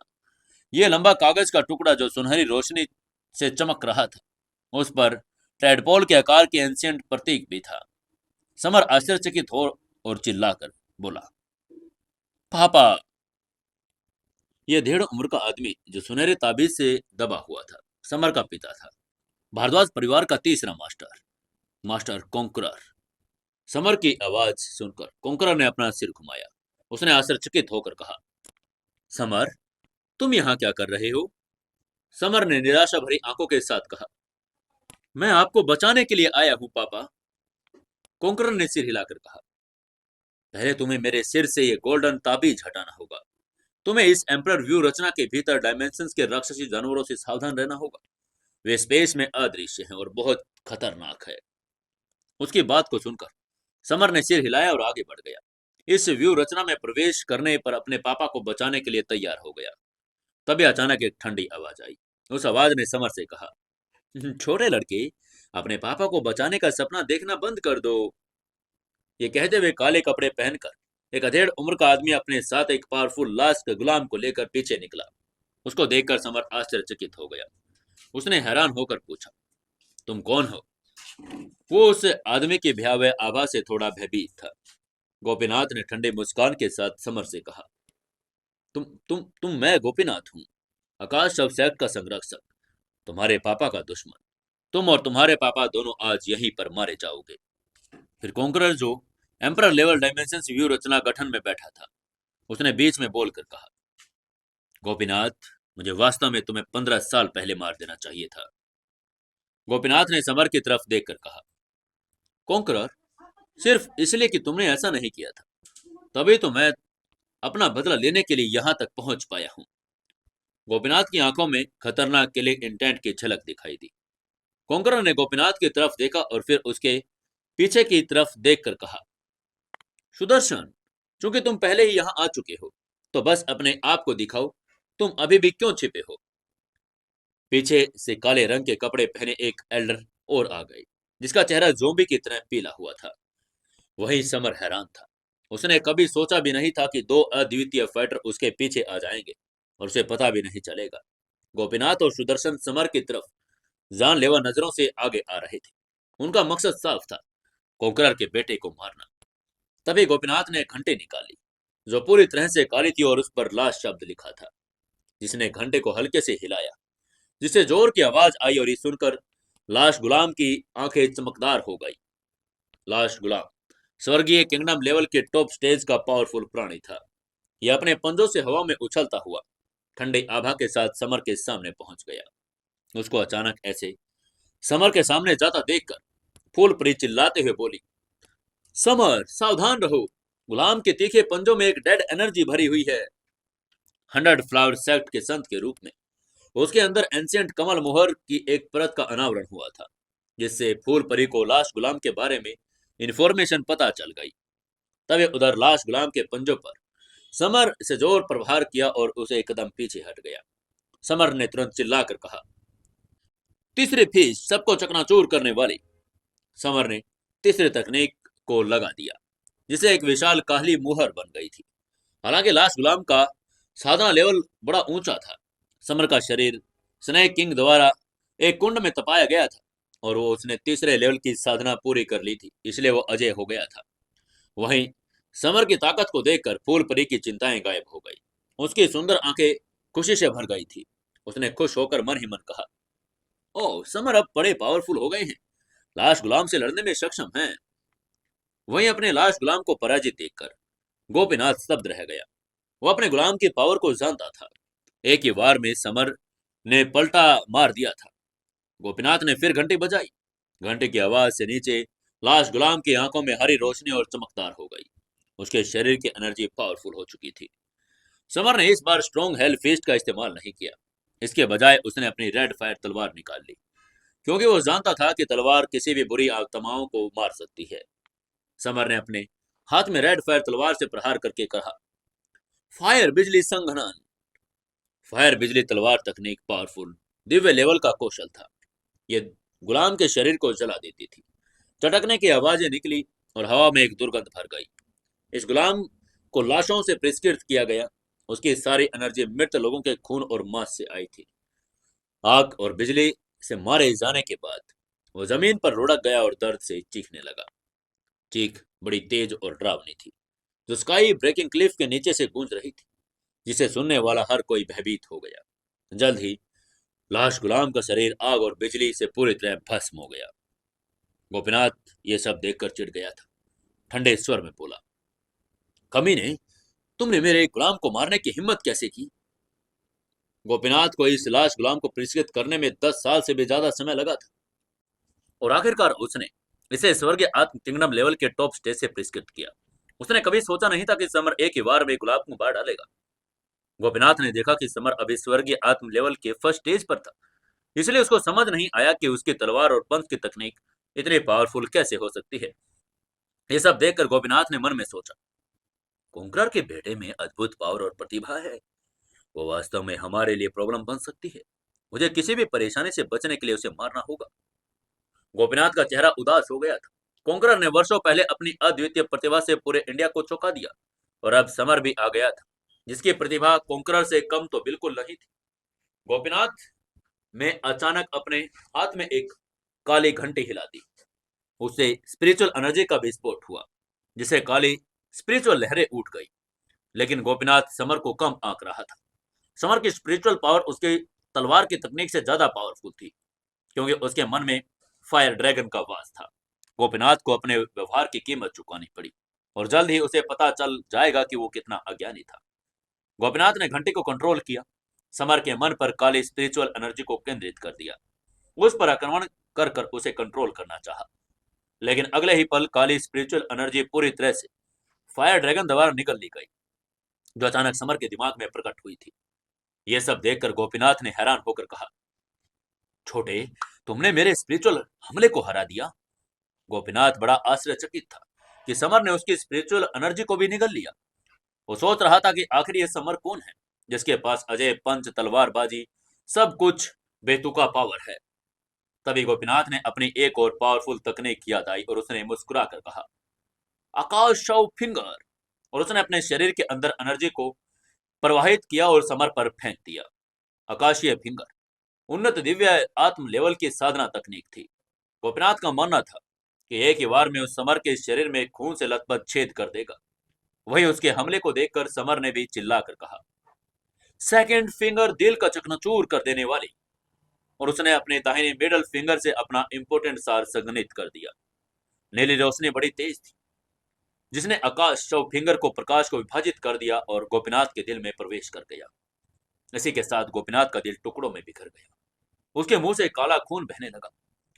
यह लंबा कागज का टुकड़ा जो सुनहरी रोशनी से चमक रहा था, उस पर ट्रेडपोल के आकार के एंशियंट प्रतीक भी था। समर आश्चर्यचकित हो और चिल्लाकर बोला, पापा। यह डेढ़ उम्र का आदमी जो सुनहरे ताबीज से दबा हुआ था, समर का पिता था। भारद्वाज परिवार का तीसरा मास्टर, मास्टर कोंकरर। समर की आवाज सुनकर कोंकरर ने अपना सिर घुमाया। उसने आश्चर्यचकित होकर कहा, समर, तुम यहाँ क्या कर रहे हो? समर ने निराशा भरी आंखों के साथ कहा, मैं आपको बचाने के लिए आया हूं पापा। कोंकरर ने सिर हिलाकर कहा, पहले तुम्हें मेरे सिर से ये गोल्डन ताबीज हटाना होगा। तुम्हें इस एम्परर व्यू रचना के भीतर डायमेंशंस के राक्षसी जानवरों से सावधान रहना होगा। वे स्पेस में अदृश्य हैं और बहुत खतरनाक है। उसकी बात को सुनकर समर ने सिर हिलाया और आगे बढ़ गया। इस व्यू रचना में प्रवेश करने पर अपने पापा को बचाने के लिए तैयार हो गया। तभी अचानक एक ठंडी आवाज आई। उस आवाज ने समर से कहा, छोटे लड़के, अपने पापा को बचाने का सपना देखना बंद कर दो। ये कहते हुए काले कपड़े पहनकर एक अधेड़ उम्र का आदमी अपने साथ एक पावरफुल लास्ट गुलाम को लेकर पीछे निकला। उसको देखकर समर आश्चर्यचकित हो गया। उसने हैरान होकर पूछा, तुम कौन हो? वो उस आदमी की भयावह आभा से थोड़ा भयभीत था। गोपीनाथ ने ठंडे मुस्कान के साथ समर से कहा, तुम मैं गोपीनाथ हूँ, आकाश शव सेक्ट का संरक्षक, तुम्हारे पापा का दुश्मन। तुम और तुम्हारे पापा दोनों आज यहीं पर मारे जाओगे। फिर कॉन्करर, जो एम्परर लेवल डायमेंशन व्यू रचना गठन में बैठा था, उसने बीच में बोलकर कहा, गोपीनाथ, मुझे वास्तव में तुम्हें 15 साल पहले मार देना चाहिए था। गोपीनाथ ने समर की तरफ देखकर कहा, कॉन्करर, सिर्फ इसलिए कि तुमने ऐसा नहीं किया था, तभी तो मैं अपना बदला लेने के लिए यहां तक पहुंच पाया हूं। गोपीनाथ की आंखों में खतरनाक किलिंग इंटेंट की झलक दिखाई दी। कॉन्करर ने गोपीनाथ की तरफ देखा और फिर उसके पीछे की तरफ देखकर कहा, सुदर्शन, चूंकि तुम पहले ही यहां आ चुके हो, तो बस अपने आप को दिखाओ, तुम अभी भी क्यों छिपे हो? पीछे से काले रंग के कपड़े पहने एक एल्डर और आ गए, जिसका चेहरा जोंबी की तरह पीला हुआ था। वही समर हैरान था। उसने कभी सोचा भी नहीं था कि दो अद्वितीय फाइटर उसके पीछे आ जाएंगे और उसे पता भी नहीं चलेगा। गोपीनाथ और सुदर्शन समर की तरफ जानलेवा नजरों से आगे आ रहे थे। उनका मकसद साफ था, कोकरर के बेटे को मारना। तभी गोपीनाथ ने घंटे निकाली, जो पूरी तरह से काली थी और उस पर लाश शब्द लिखा था। जिसने घंटे को हल्के से हिलाया, जिससे जोर की आवाज आई और ये सुनकर लाश गुलाम की आंखें चमकदार हो गई। लाश गुलाम स्वर्गीय किंगडम लेवल के टॉप स्टेज का पावरफुल प्राणी था। यह अपने पंजों से हवा में उछलता हुआ ठंडे आभा के साथ समर के सामने पहुंच गया। उसको अचानक ऐसे समर के सामने जाता देखकर फूलप्री चिल्लाते हुए बोली, समर सावधान रहो, गुलाम के तीखे पंजों में एक डेड एनर्जी भरी हुई है। 100 फ्लावर सेक्ट के संत के रूप में उसके अंदर एंशियंट कमल मोहर की एक परत का अनावरण हुआ था, जिससे फूल परी को लाश गुलाम के बारे में इंफॉर्मेशन पता चल गई। तब उधर लाश गुलाम के पंजों पर समर से जोर प्रहार किया और उसे एक कदम पीछे हट गया। समर ने तुरंत चिल्लाकर कहा, तीसरी फीस सबको चकनाचूर करने वाली। समर ने तीसरी तकनीक को लगा दिया, जिसे एक विशाल काहली मुहर बन गई थी। हालांकि लाश गुलाम का साधना लेवल बड़ा ऊंचा था। समर का शरीर स्नेक किंग द्वारा एक कुंड में तपाया गया था और वो उसने तीसरे लेवल की साधना पूरी कर ली थी, इसलिए वो अजय हो गया था। वहीं समर की ताकत को देखकर फूल परी की चिंताएं गायब हो गई। उसकी सुंदर आंखें खुशी से भर गई थी। उसने खुश होकर मन ही मन कहा, ओह समर अब बड़े पावरफुल हो गए हैं, लाश गुलाम से लड़ने में सक्षम हैं। वहीं अपने लाश गुलाम को पराजित देखकर गोपीनाथ स्तब्ध रह गया। वो अपने गुलाम की पावर को जानता था। एक ही वार में समर ने पलटा मार दिया था। गोपीनाथ ने फिर घंटी बजाई। घंटे की आवाज से नीचे लाश गुलाम की आंखों में हरी रोशनी और चमकदार हो गई। उसके शरीर की एनर्जी पावरफुल हो चुकी थी। समर ने इस बार स्ट्रॉन्ग हेल फिस्ट का इस्तेमाल नहीं किया। इसके बजाय उसने अपनी रेड फायर तलवार निकाल ली, क्योंकि वो जानता था कि तलवार किसी भी बुरी आत्माओं को मार सकती है। समर ने अपने हाथ में रेड फायर तलवार से प्रहार करके कहा, फायर बिजली संघनन। फायर बिजली तलवार तकनीक पावरफुल दिव्य लेवल का कौशल था। ये गुलाम के शरीर को जला देती थी। चटकने की आवाजें निकली और हवा में एक दुर्गंध भर गई। इस गुलाम को लाशों से पुरस्कृत किया गया। उसकी सारी एनर्जी मृत लोगों के खून और मांस से आई थी। आग और बिजली से मारे जाने के बाद वो जमीन पर लुढ़क गया और दर्द से चीखने लगा। चीख बड़ी तेज और डरावनी थी, जो स्काई ब्रेकिंग क्लिफ के नीचे से गूंज रही थी, जिसे सुनने वाला हर कोई भयभीत हो गया। जल्द ही लाश गुलाम का शरीर आग और बिजली से पूरी तरह भस्म हो गया। गोपीनाथ ये सब देखकर चिढ़ गया था। ठंडे स्वर में बोला, कमीने, तुमने मेरे गुलाम को मारने की हिम्मत कैसे की? गोपीनाथ को इस लाश गुलाम को पुरस्कृत करने में 10 साल से भी ज्यादा समय लगा था, और आखिरकार उसने इसे स्वर्गीय आत्म किंगडम लेवल के टॉप स्टेज से पुरस्कृत किया। उसने कभी सोचा नहीं था कि समर एक ही वार में गुलाब को मार डालेगा। गोपीनाथ ने देखा कि समर अभी स्वर्गीय आत्म लेवल के फर्स्ट स्टेज पर था, इसलिए उसको समझ नहीं आया कि उसकी तलवार और पंख की तकनीक इतनी पावरफुल कैसे हो सकती है। ये सब देखकर गोपीनाथ ने मन में सोचा, कुंकरर के बेटे में अद्भुत पावर और प्रतिभा है। वो वास्तव में हमारे लिए प्रॉब्लम बन सकती है। मुझे किसी भी परेशानी से बचने के लिए उसे मारना होगा। गोपीनाथ का चेहरा उदास हो गया था। कोंकरर ने वर्षों पहले अपनी अद्वितीय प्रतिभा से पूरे इंडिया को चौंका दिया, और अब समर भी आ गया था, जिसकी प्रतिभा कोंकरर से कम तो बिल्कुल नहीं थी। गोपीनाथ ने अचानक अपने हाथ में एक काली घंटी हिला दी। उससे स्पिरिचुअल एनर्जी का विस्फोट हुआ, जिसे काली स्पिरिचुअल लहरें उठ गई। लेकिन गोपीनाथ समर को कम आंक रहा था। समर की स्पिरिचुअल पावर उसकी तलवार की तकनीक से ज्यादा पावरफुल थी, क्योंकि उसके मन में फायर ड्रैगन का वास था। गोपीनाथ को अपने व्यवहार की कीमत चुकानी पड़ी, और जल्द ही उसे पता चल जाएगा कि वो कितना अज्ञानी था। गोपीनाथ ने घंटी को कंट्रोल किया, समर के मन पर काली स्पिरिचुअल एनर्जी को केंद्रित कर दिया। उस पर आक्रमण कर कर उसे कंट्रोल करना चाहा, लेकिन अगले ही पल काली स्पिरिचुअल एनर्जी पूरी तरह से फायर ड्रैगन द्वारा निकल ली गई, जो अचानक समर के दिमाग में प्रकट हुई थी। यह सब देखकर गोपीनाथ ने हैरान होकर कहा, छोटे, तुमने मेरे स्पिरिचुअल हमले को हरा दिया। गोपीनाथ बड़ा आश्चर्यचकित था कि समर ने उसकी स्पिरिचुअल एनर्जी को भी निगल लिया। वो सोच रहा था कि आखिर यह समर कौन है, जिसके पास अजय पंच तलवारबाजी सब कुछ बेतुका पावर है। तभी गोपीनाथ ने अपनी एक और पावरफुल तकनीक याद आई, और उसने मुस्कुरा कर कहा, आकाश शव फिंगर। और उसने अपने शरीर के अंदर एनर्जी को प्रवाहित किया और समर पर फेंक दिया। आकाशीय फिंगर उन्नत दिव्य आत्म लेवल की साधना तकनीक थी। गोपीनाथ का मानना था कि एक ही वार में उस समर के शरीर में खून से लथपथ छेद कर देगा। वही उसके हमले को देखकर समर ने भी चिल्लाकर कहा, सेकंड फिंगर दिल का चकनाचूर कर देने वाली। और उसने अपने दाहिने मिडल फिंगर से अपना इंपोर्टेंट सार संघनित कर दिया। नीली रोशनी बड़ी तेज थी, जिसने आकाश शव फिंगर को प्रकाश को विभाजित कर दिया और गोपीनाथ के दिल में प्रवेश कर गया। इसी के साथ गोपीनाथ का दिल टुकड़ों में बिखर गया। उसके मुंह से काला खून बहने लगा।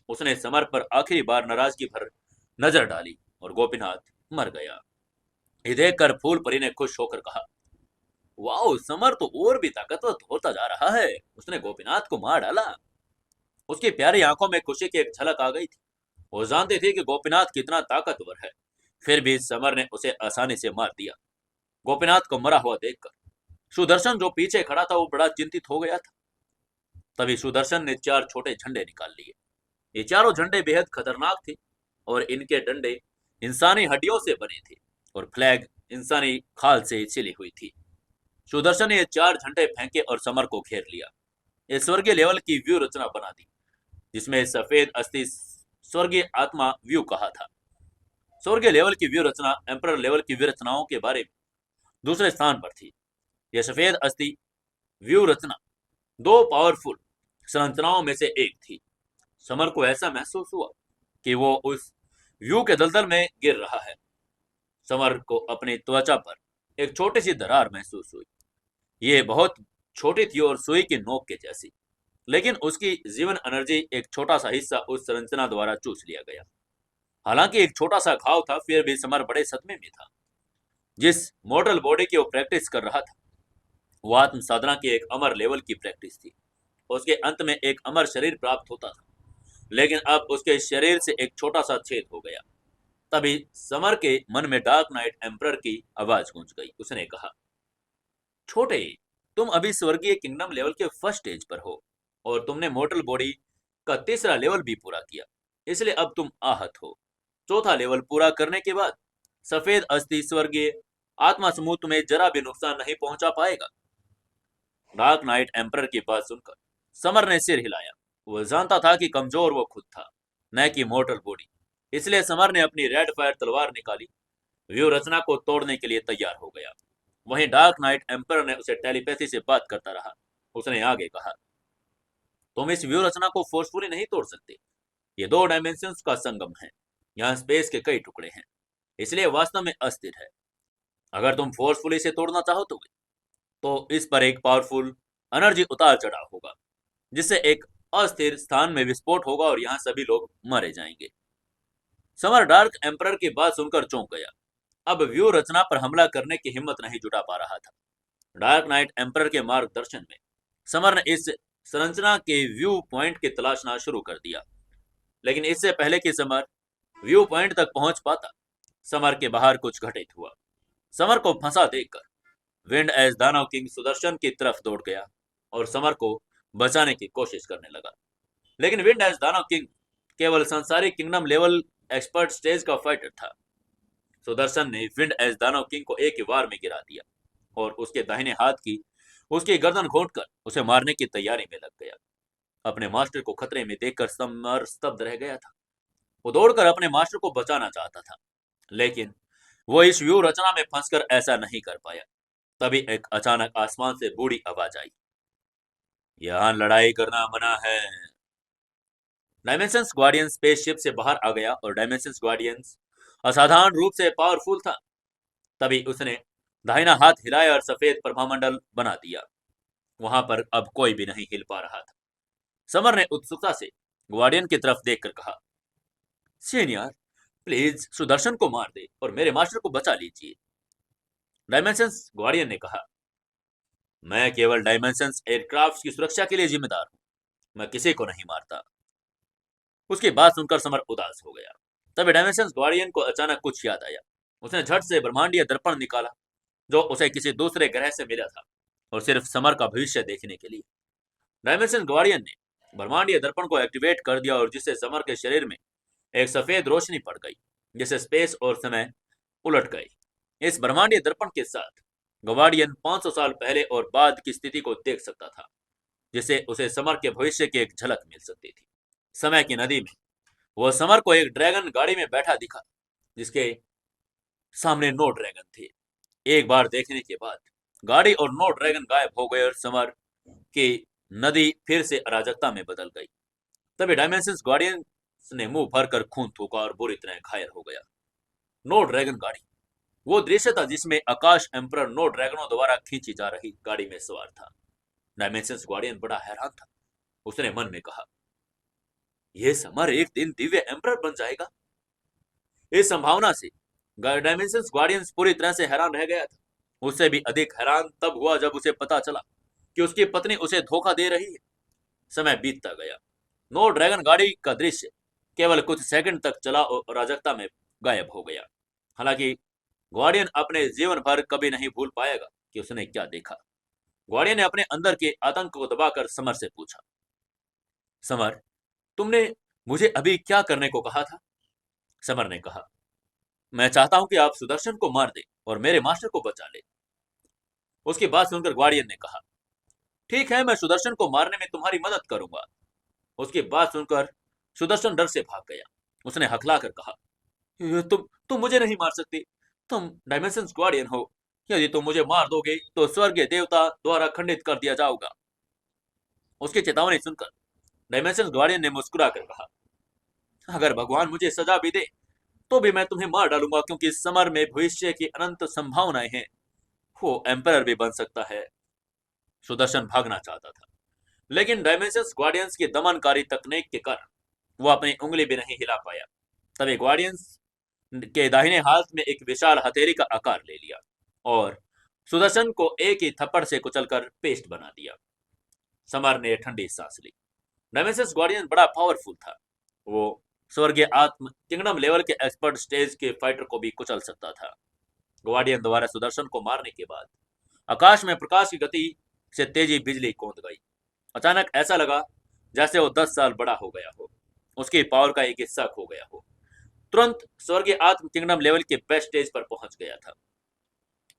उसने समर पर आखिरी बार नाराजगी भर नजर डाली और गोपीनाथ मर गया। ये देखकर फूल परी ने खुश होकर कहा, वाओ, समर तो और भी ताकतवर होता जा रहा है। उसने गोपीनाथ को मार डाला। उसकी प्यारी आंखों में खुशी की एक झलक आ गई थी। वो जानती थी कि गोपीनाथ कितना ताकतवर है, फिर भी समर ने उसे आसानी से मार दिया। गोपीनाथ को मरा हुआ देखकर सुदर्शन जो पीछे खड़ा था वो बड़ा चिंतित हो गया था। तभी सुदर्शन ने 4 छोटे झंडे निकाल लिए। ये चारों झंडे बेहद खतरनाक थे और इनके डंडे इंसानी हड्डियों से बने थे और फ्लैग इंसानी खाल से सिली हुई थी। सुदर्शन ने ये 4 झंडे फेंके और समर को घेर लिया। ये स्वर्गीय लेवल की व्यू रचना बना दी, जिसमें सफेद अस्थि स्वर्गीय आत्मा व्यू कहा था। स्वर्गीय लेवल की व्यू रचना एम्परर लेवल की व्यू रचनाओं के बारे में दूसरे स्थान पर थी। यह सफेद अस्थि व्यू रचना 2 पावरफुल संरचनाओं में से एक थी। समर को ऐसा महसूस हुआ कि वो उस व्यू के दलदल में गिर रहा है। समर को अपनी त्वचा पर एक छोटी सी दरार महसूस हुई। ये बहुत छोटी थी और सुई की नोक के जैसी, लेकिन उसकी जीवन एनर्जी एक छोटा सा हिस्सा उस संरचना द्वारा चूस लिया गया। हालांकि एक छोटा सा घाव था, फिर भी समर बड़े सदमे में था। जिस मॉडल बॉडी की वो प्रैक्टिस कर रहा था वो आत्म साधना की एक अमर लेवल की प्रैक्टिस थी। उसके अंत में एक अमर शरीर प्राप्त होता था, लेकिन अब उसके शरीर से एक छोटा सा छेद हो गया। तभी समर के मन में डार्क नाइट एम्परर की आवाज गूंज गई। उसने कहा, छोटे, तुम अभी स्वर्गीय किंगडम लेवल के फर्स्ट स्टेज पर हो और तुमने मोर्टल बॉडी का तीसरा लेवल भी पूरा किया, इसलिए अब तुम आहत हो। चौथा लेवल पूरा करने के बाद सफेद अस्थि स्वर्गीय आत्मा समूह तुम्हें जरा भी नुकसान नहीं पहुंचा पाएगा। डार्क नाइट एम्परर की बात सुनकर समर ने सिर हिलाया। वह जानता था कि कमजोर वो खुद था, न कि मोर्टल बॉडी। इसलिए समर ने अपनी रेड फायर तलवार निकाली, व्यू रचना को तोड़ने के लिए तैयार हो गया। वहीं डार्क नाइट एम्परर ने उसे टेलीपैथी से बात करता रहा। उसने आगे कहा, तुम इस व्यू रचना को फोर्सफुली नहीं तोड़ सकते। ये 2 डायमेंशंस का संगम है। यहाँ स्पेस के कई टुकड़े हैं, इसलिए वास्तव में अस्थिर है। अगर तुम फोर्सफुली इसे तोड़ना चाहो तो इस पर एक पावरफुल एनर्जी उतार चढ़ाव होगा, जिससे एक अस्थिर स्थान में विस्फोट होगा और यहाँ सभी लोग मारे जाएंगे। समर डार्क एम्परर की बात सुनकर चौंक गया। अब व्यू रचना पर हमला करने की हिम्मत नहीं जुटा पा रहा था। डार्क नाइट एम्परर के मार्गदर्शन में समर ने इस संरचना के व्यू पॉइंट की तलाशना शुरू कर दिया, लेकिन इससे पहले कि समर व्यू पॉइंट तक पहुंच पाता, समर के बाहर कुछ घटित हुआ। समर को फंसा देखकर विंड एज दानव किंग सुदर्शन की तरफ दौड़ गया और समर को बचाने की कोशिश करने लगा। लेकिन विंड एज दानव किंग केवल संसारी किंगडम लेवल एक्सपर्ट स्टेज का फाइटर था। सुदर्शन ने विंड एज दानव किंग को एक ही वार में गिरा दिया और उसके दाहिने हाथ की उसकी गर्दन घोंटकर उसे मारने की तैयारी में लग गया। अपने मास्टर को खतरे में देखकर समर स्तब्ध रह गया था। वो दौड़कर अपने मास्टर को बचाना चाहता था, लेकिन वो इस व्यू रचना में फंसकर ऐसा नहीं कर पाया। तभी एक अचानक आसमान से बूढ़ी आवाज आई, यहाँ लड़ाई करना मना है। डायमेंशंस गार्डियन स्पेसशिप से बाहर आ गया और डायमेंशंस गार्डियंस असाधारण रूप से पावरफुल था। तभी उसने दाहिना हाथ हिलाया और सफेद प्रभामंडल बना दिया। वहां पर अब कोई भी नहीं हिल पा रहा था। समर ने उत्सुकता से गार्डियन की तरफ देखकर कहा, सीनियर, प्लीज सुदर्शन को मार दे और मेरे मास्टर को बचा लीजिए। डायमेंशंस गार्डियन ने कहा, मैं केवल डायमेंशंस एयरक्राफ्ट की सुरक्षा के लिए जिम्मेदार हूं, मैं किसी को नहीं मारता। उसकी बात सुनकर समर उदास हो गया। तभी डायमेंशंस गार्डियन को अचानक कुछ याद आया। उसने झट से ब्रह्मांडीय दर्पण निकाला, जो उसे किसी दूसरे ग्रह से मिला था और सिर्फ समर का भविष्य देखने के लिए। डायमेंशन गार्डियन ने ब्रह्मांडीय दर्पण को एक्टिवेट कर दिया और जिससे समर के शरीर में एक सफेद रोशनी पड़ गई, जिससे स्पेस और समय उलट गए। इस ब्रह्मांडीय दर्पण के साथ गार्डियन 500 साल पहले और बाद की स्थिति को देख सकता था, जिससे उसे समर के भविष्य की एक झलक मिल सकती थी। समय की नदी में वह समर को एक ड्रैगन गाड़ी में बैठा दिखा, जिसके सामने 9 ड्रैगन थे। एक बार देखने के बाद गाड़ी और 9 ड्रैगन गायब हो गए और समर की नदी फिर से अराजकता में बदल गई। तभी डायमेंशंस गार्डियन ने मुंह भरकर खून थूका और बुरी तरह घायल हो गया। 9 ड्रैगन गाड़ी वो दृश्य था जिसमें आकाश एम्परर 9 ड्रैगनों द्वारा खींची जा रही गाड़ी में सवार था। डायमेंशंस गार्डियन बड़ा हैरान था। उसने मन में कहा, यह समर एक दिन दिव्य एम्परर बन जाएगा। इस संभावना से डायमेंशंस गार्डियंस पूरी तरह से हैरान रह गया था। उससे भी अधिक हैरान तब हुआ जब उसे पता चला कि उसकी पत्नी उसे धोखा दे रही है। समय बीतता गया। नो ड्रैगन गाड़ी का दृश्य केवल कुछ सेकंड तक चला और अराजकता में गायब हो गया। हालांकि ग्वार्डियन अपने जीवन भर कभी नहीं भूल पाएगा कि उसने क्या देखा। ग्वार्डियन ने अपने अंदर के आतंक को दबाकर समर से पूछा, समर, तुमने मुझे अभी क्या करने को कहा था? समर ने कहा, मैं चाहता हूं कि आप सुदर्शन को मार दे और मेरे मास्टर को बचा ले। उसकी बात सुनकर ग्वार्डियन ने कहा, ठीक है, मैं सुदर्शन को मारने में तुम्हारी मदद करूंगा। उसकी बात सुनकर सुदर्शन डर से भाग गया। उसने हकलाकर कहा, तुम मुझे नहीं मार सकते। तुम डायमेंशंस गार्डियन हो। यदि तुम मुझे मार दोगे तो स्वर्गीय देवता द्वारा खंडित कर दिया जाऊंगा। उसकी चेतावनी सुनकर डायमेंशंस गार्डियन ने मुस्कुराकर कहा, अगर भगवान मुझे सजा भी दे तो भी मैं तुम्हें मार डालूंगा, क्योंकि समर में भविष्य की अनंत संभावनाएं हैं। वो एम्परर भी बन सकता है। सुदर्शन भागना चाहता था, लेकिन डायमेंशंस गार्डियंस की दमनकारी तकनीक के कारण वो अपनी उंगली भी नहीं हिला पाया। तभी गार्डियंस के दाहिने हाथ में एक विशाल हथेली का आकार ले लिया और सुदर्शन को एक ही थप्पड़ से कुचलकर पेस्ट बना दिया। समर ने ठंडी सांस ली। डायमेंशंस गार्डियन बड़ा पावरफुल था। वो स्वर्गीय आत्म किंगडम लेवल के एक्सपर्ट स्टेज के फाइटर को भी कुचल सकता था। गार्डियन द्वारा सुदर्शन को मारने के बाद आकाश में प्रकाश की गति से तेजी बिजली कौंध गई। अचानक ऐसा लगा जैसे वो 10 साल बड़ा हो गया हो, उसकी पावर का एक हिस्सा खो गया हो। तुरंत स्वर्गीय आत्म किंगडम लेवल के बेस्ट स्टेज पर पहुंच गया था।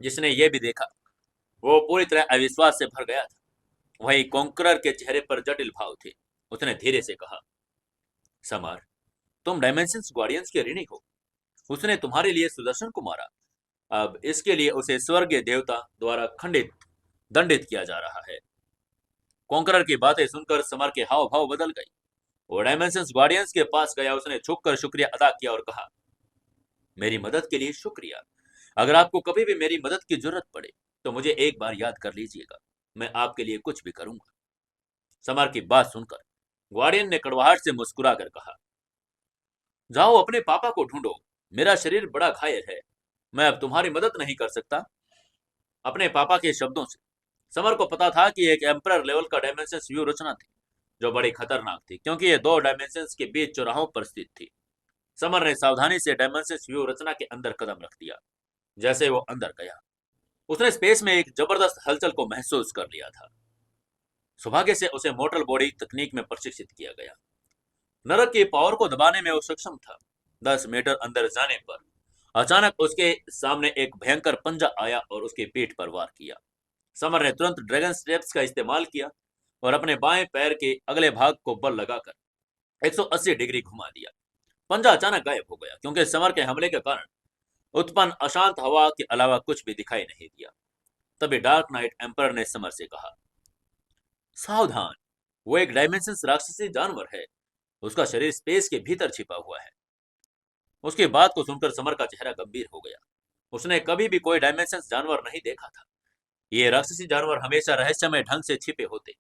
जिसने ये भी देखा, वो पूरी तरह अविश्वास से भर गया था। वही कॉन्करर के चेहरे पर जटिल भाव थे। उसने धीरे से कहा, समर, तुम डायमेंशंस गार्डियंस के ऋणी हो। उसने तुम्हारे लिए सुदर्शन को मारा। अब इसके लिए उसे स्वर्गीय देवता द्वारा दंडित किया जा रहा है। कॉन्करर की बातें सुनकर समर के हाव भाव बदल गई। वो डायमेंशंस गार्डियंस के पास गया। उसने झुककर शुक्रिया अदा किया और कहा, मेरी मदद के लिए शुक्रिया। अगर आपको कभी भी मेरी मदद की जरूरत पड़े तो मुझे एक बार याद कर लीजिएगा। मैं आपके लिए कुछ भी करूंगा। समर की बात सुनकर गार्डियन ने कड़वाहट से मुस्कुरा कर कहा, जाओ अपने पापा को ढूंढो। मेरा शरीर बड़ा घायल है। मैं अब तुम्हारी मदद नहीं कर सकता। अपने पापा के शब्दों से समर को पता था कि एक एम्परर लेवल का डायमेंशंस व्यू रचना थी जो बड़ी खतरनाक थी, क्योंकि ये दो डायमेंशंस के बीच चौराहों पर स्थित थी। समर ने सावधानी से डायमेंशंस व्यू रचना के अंदर कदम रख दिया। जैसे वो अंदर गया, उसने स्पेस में एक जबरदस्त हलचल को महसूस कर लिया था। सौभाग्य से उसे मोटर बॉडी तकनीक में प्रशिक्षित किया गया। नरक की पावर को दबाने में वो सक्षम था। 10 मीटर अंदर जाने पर अचानक उसके सामने एक भयंकर पंजा आया और उसकी पीठ पर वार किया। समर ने तुरंत ड्रैगन स्टेप्स का इस्तेमाल किया और अपने बाएं पैर के अगले भाग को बल लगाकर 180 डिग्री घुमा दिया। पंजा अचानक गायब हो गया, क्योंकि समर के हमले के कारण उत्पन्न अशांत हवा के अलावा कुछ भी दिखाई नहीं दिया। तभी डार्क नाइट एम्पर ने समर से कहा, सावधान, वो एक डायमेंशंस राक्षसी जानवर है। उसका शरीर स्पेस के भीतर छिपा हुआ है। उसकी बात को सुनकर समर का चेहरा गंभीर हो गया। उसने कभी भी कोई डायमेंशंस जानवर नहीं देखा था। ये राक्षसी जानवर हमेशा रहस्यमय ढंग से छिपे होते।